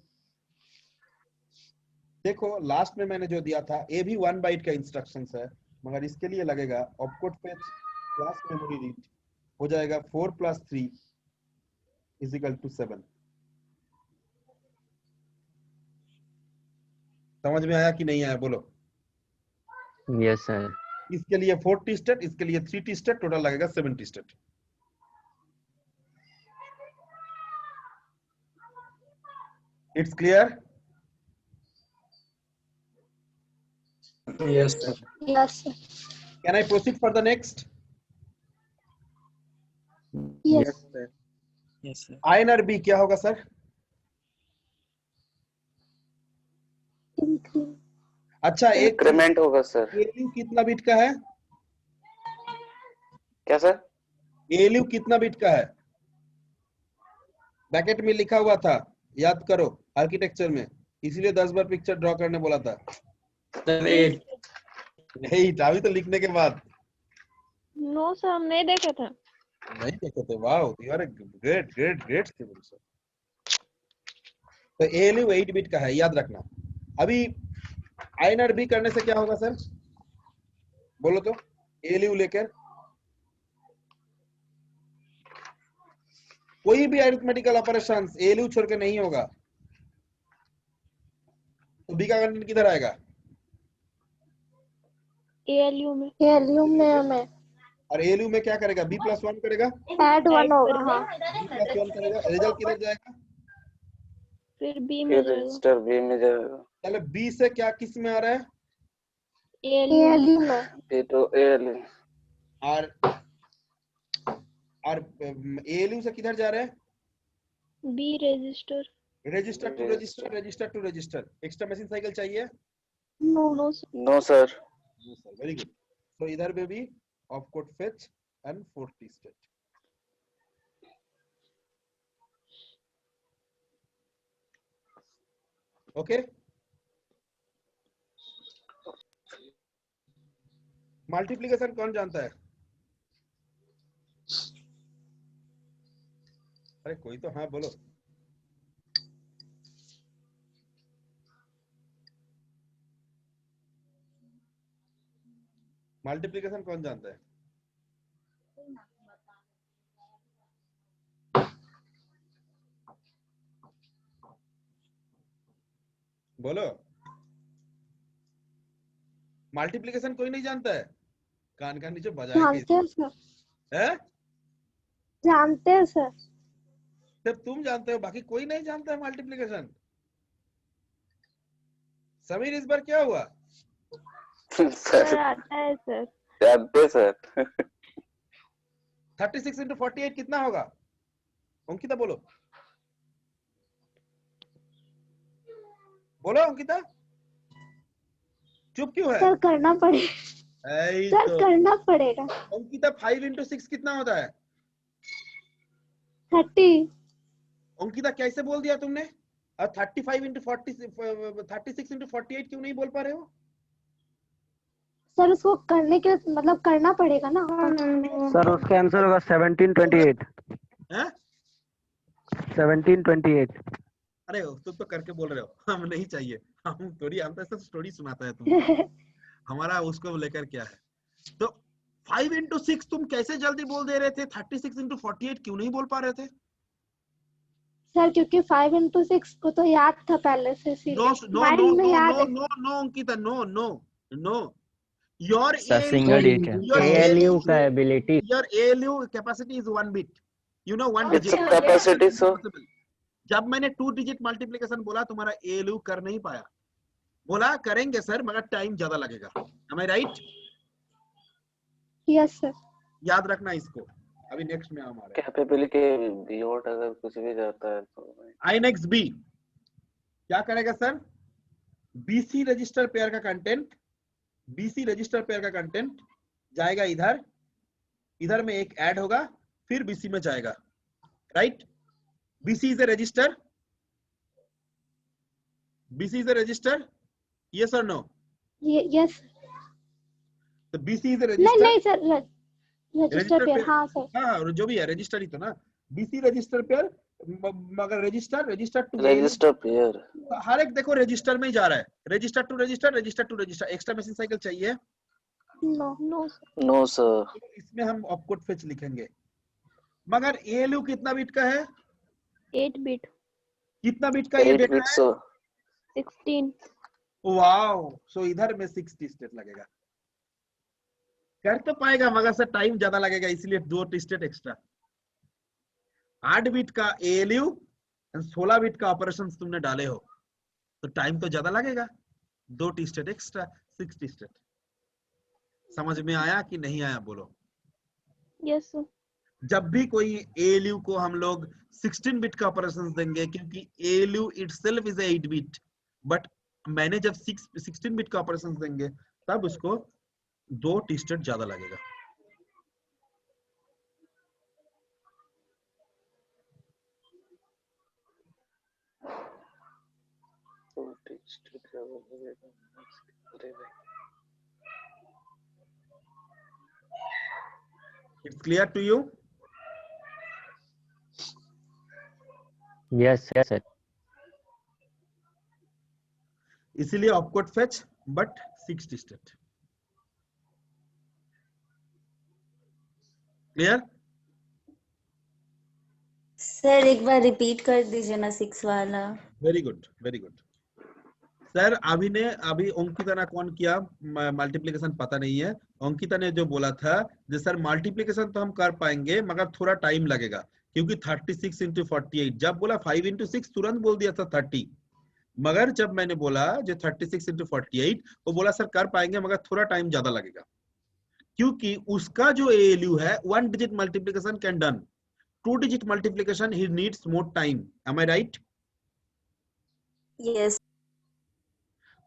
देखो लास्ट में मैंने जो दिया था ये भी 1 बाइट का इंस्ट्रक्शंस है, मगर इसके लिए लगेगा opcode fetch plus memory read, हो जाएगा 4 + 3 = 7। समझ में आया कि नहीं आया बोलो? Yes, sir. इसके लिए 4 टी स्टेट, इसके लिए 3 टी स्टेट, टोटल लगेगा 7 T state. It's clear? Yes, sir. Yes, sir. Can I proceed for the next? Yes. sir. Yes, sir. आई और बी क्या होगा सर? Increase. अच्छा एक इंक्रीमेंट होगा सर। ALU कितना बिट का है? क्या सर? ALU कितना बिट का है? ब्रैकेट में लिखा हुआ था, याद करो आर्किटेक्चर में, इसलिए 10 बार पिक्चर ड्रॉ करने बोला था। Sir, 8. नहीं, अभी तो लिखने के बाद नो सर, हम नहीं देखे थे। नहीं देखे थे। Wow, you are great student sir. तो ALU 8 बिट का है, याद रखना। अभी आई और बी करने से क्या होगा सर? बोलो तो। ALU लेकर कोई भी अरिथमेटिकल ऑपरेशंस ALU छोड़ के नहीं होगा, तो बी का कंटेंट किधर आएगा? ALU में। ALU में और ALU में क्या करेगा? B+1 करेगा, add 1 होगा। हाँ, B+1 करेगा, रिजल्ट किधर जाएगा? फिर B में फिर जाएगा। रजिस्टर B में जाएगा। चलो B से क्या किस में आ रहा है? ALU में। ALU में ये तो ALU। और ALU से किधर जा रहा है? B register. Register to register, register to register. Extra machine cycle चाहिए? No sir. No sir. Very good. तो इधर पे भी opcode fetch and 4 T state. Okay, multiplication कौन जानता है? अरे कोई तो हाँ बोलो। मल्टीप्लिकेशन कौन जानता है? बोलो। मल्टीप्लिकेशन कोई नहीं जानता है? कान का नीचे बजाएंगे। जानते हैं सर, हैं? जानते हैं सर। सिर्फ तुम जानते हो, बाकी कोई नहीं जानता है मल्टीप्लिकेशन। समीर इस बार क्या हुआ? सर आता है सर। जानते सर। 36 × 48 कितना होगा? अंकिता बोलो, बोलो अंकिता। चुप क्यों है? सर करना पड़ेगा, सर तो करना पड़ेगा। अंकिता 5 × 6 कितना होता है? 30। अंकिता कैसे बोल दिया तुमने? और 35 × 40 36 × 48 क्यों नहीं बोल पा रहे हो? सर उसको करने के मतलब करना पड़ेगा ना। सर उसका आंसर होगा 1728। हैं? 1728। अरे तुम तो करके बोल रहे हो, हम नहीं चाहिए, हम थोड़ी हम तो स्टोरी सुनाता है तुमको। हमारा उसको लेकर क्या है? तो 5 × 6 तुम कैसे जल्दी बोल दे रहे थे? 36 × 48 क्यों नहीं बोल पा रहे थे? सर क्योंकि 5 × 6 को तो याद था पहले से, माइंड में याद है। No Ankita, no your single digit ALU का ability your ALU capacity is 1 bit, you know, 1 It's digit a capacity so जब मैंने 2 डिजिट मल्टीप्लिकेशन बोला तुम्हारा ALU कर नहीं पाया। बोला करेंगे सर मगर टाइम ज्यादा लगेगा। am I right? Yes sir. याद रखना इसको। अभी नेक्स्ट में हमारे कैपेबिलिटी बियॉन्ड अगर कुछ भी जाता है तो INX B क्या करेगा सर? बीसी रजिस्टर पेयर का कंटेंट, बीसी रजिस्टर पेयर का कंटेंट जाएगा इधर, इधर में एक ऐड होगा, फिर बीसी में जाएगा, right? BC is a register, BC is a register, yes और नो? यस। तो बीसी इज ए नहीं रजिस्टर, नहीं सर, रजिस्टर पेयर, हाँ सर। हाँ जो भी है रजिस्टर ही तो ना, बीसी रजिस्टर पेयर, मगर register, register to register pair, हर एक देखो रजिस्टर में ही जा रहा है, register to register, register to register. Extra machine cycle चाहिए? No no no sir. इसमें हम ऑपकोड फेच लिखेंगे, मगर एएलयू कितना बिट का है? 8 बिट। कितना बिट का ये 8 डेटा बिट है? सर। 16। वाओ, सो इधर में 60 स्टेट लगेगा। कर तो पाएगा मगर सर टाइम ज्यादा लगेगा, इसलिए 2 स्टेट एक्स्ट्रा। 8 बिट का एएलयू, 16 बिट का ऑपरेशन तुमने डाले हो, तो टाइम तो ज्यादा लगेगा, 2 स्टेट एक्स्ट्रा, 60 स्टेट। समझ में आया कि नहीं आया बोलो? Yes sir. जब भी कोई एएलयू को हम लोग 16 बिट का ऑपरेशन देंगे, क्योंकि ALU itself is 8 bit, but मैंने जब 16 बिट का ऑपरेशन देंगे तब उसको 2 स्टेट ज्यादा लगेगा। It's clear to you? Yes, yes, sir. इसीलिए opcode fetch but 60 state. Clear? Sir एक बार रिपीट कर दीजिए ना 6 वाला। Very good, very good. Sir अभी अंकिता ने कौन किया मल्टीप्लिकेशन पता नहीं है। अंकिता ने जो बोला था कि सर मल्टीप्लिकेशन तो हम कर पाएंगे मगर थोड़ा टाइम लगेगा, क्योंकि 36 into 48, जब बोला 5 into 6 तुरंत बोल दिया था 30, मगर जब मैंने बोला जो 36 into 48 वो बोला सर कर पाएंगे मगर थोड़ा टाइम ज्यादा लगेगा, क्योंकि उसका जो एएलयू है 1 digit multiplication can done, 2 digit multiplication ही needs more time. Am I right? Yes.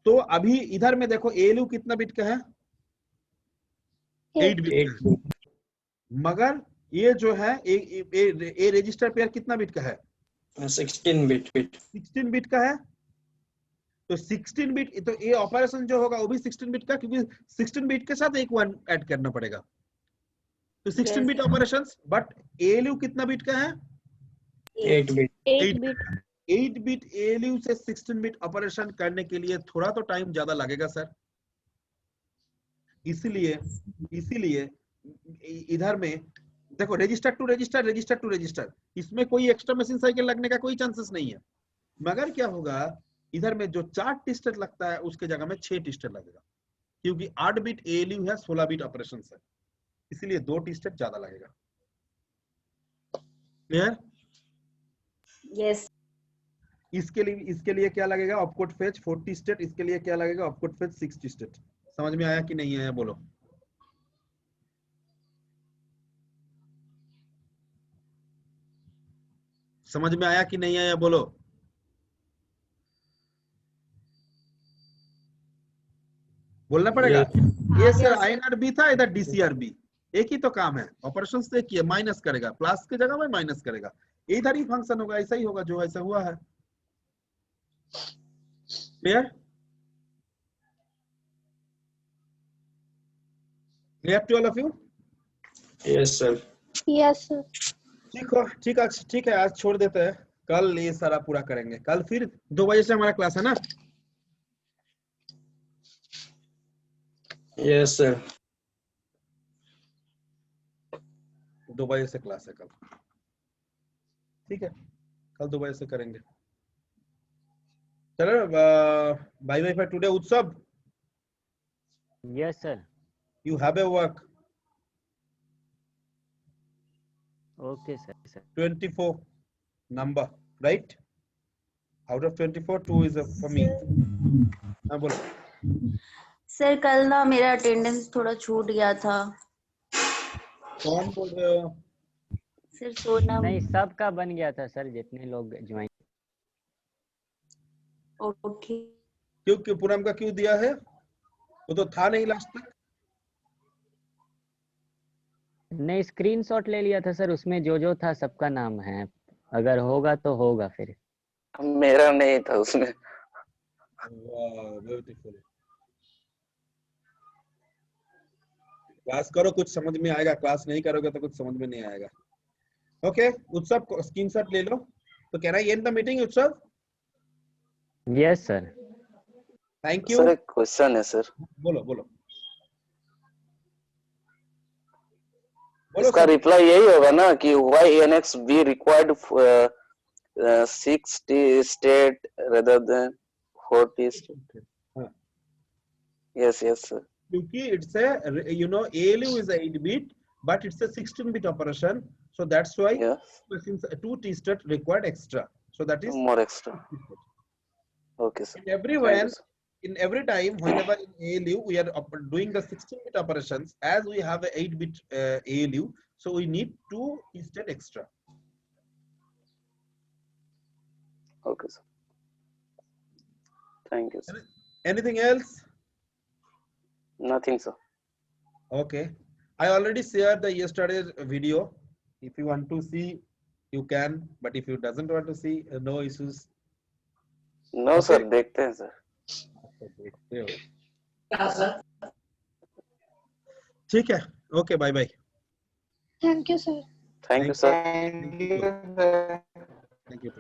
तो अभी इधर में देखो एएलयू कितना बिट का है? 8 बिट का। मगर ये जो है ए रजिस्टर पेयर कितना बिट का है? 16 बिट। 16 बिट का है। तो 16 बिट, तो ये ऑपरेशन जो होगा वो भी 16 बिट का, क्योंकि 16 बिट के साथ एक 1 ऐड करना पड़ेगा, तो 16 बिट ऑपरेशंस। बट एएलयू कितना बिट का है? 8 बिट। 8 बिट। 8 बिट एएलयू से 16 बिट ऑपरेशन करने के लिए थोड़ा तो टाइम ज्यादा लगेगा सर। इसीलिए इधर में देखो register to register, register to register, इसमें कोई एक्स्ट्रा मशीन साइकिल लगने का कोई चांसेस नहीं है। मगर क्या होगा, इधर में जो 4 टिस्टर लगता है उसके जगह में 6 टिस्टर लगेगा, क्योंकि 8 बिट एएलयू है, 16 बिट ऑपरेशन है, इसीलिए 2 टिस्टर ज्यादा लगेगा। क्लियर? यस। इसके लिए क्या लगेगा? ऑपकोड फेच 40 स्टेट, इसके लिए क्या लगेगा? Opcode fetch 60 state. समझ में आया कि नहीं आया बोलो? समझ में आया कि नहीं आया बोलो? बोलना पड़ेगा। ये सर आईएनआरबी था, इधर डीसीआरबी, एक ही तो काम है, ऑपरेशन से किया, माइनस करेगा, प्लस की जगह में माइनस करेगा, इधर ही फंक्शन होगा, ऐसा ही होगा जो ऐसा हुआ है। Clear? Clear to all of you? Yes sir. Yes sir. ठीक है, आज छोड़ देते हैं, कल ये सारा पूरा करेंगे। कल फिर 2 बजे से हमारा क्लास है ना? Yes sir. 2 बजे से क्लास है कल। ठीक है, कल 2 बजे से करेंगे। चलो बाय बाय फॉर टुडे उत्सव। Yes, sir. You have a work. Okay, sir. 24 number, right? Out of 24, 2 is for me. हाँ बोलो। सर कल ना मेरा अटेंडेंस थोड़ा छूट गया था। कौन बोल रहे हो? सर सोनम। नहीं, सबका बन गया था सर, जितने लोग ज्वाइन। ओके। क्यों पूनम का क्यों दिया है? वो तो था नहीं लास्ट तक। नहीं, स्क्रीनशॉट ले लिया था सर, उसमें जो था सबका नाम है, अगर होगा तो होगा फिर। मेरा नहीं था उसमें। वाह ब्यूटीफुल। क्लास करो, कुछ समझ में आएगा, क्लास नहीं करोगे तो कुछ समझ में नहीं आएगा। ओके उत्सव स्क्रीनशॉट ले लो। तो can I end the meeting Utsav? Yes sir. Thank you. Sir एक क्वेश्चन है सर। बोलो बोलो इसका रिप्लाई यही होगा ना कि why NX be required 6 state rather than 40 state? Yes, yes sir. क्योंकि it's a ALU is a 8-bit but it's a 16-bit operation, so that's why since 2 T-state required extra, so that is more extra. Okay sir. In every time whenever in ALU we are doing the 16-bit operations, as we have a 8-bit ALU, so we need 2 T-state extra. Okay sir. Thank you sir. Anything else? Nothing sir. Okay, I already shared the yesterday's video. If you want to see you can, but if you doesn't want to see, no issues. No sir, देखते हैं sir. ठीक है, okay bye bye. Thank you sir. Thank you sir. Thank you sir. Thank you.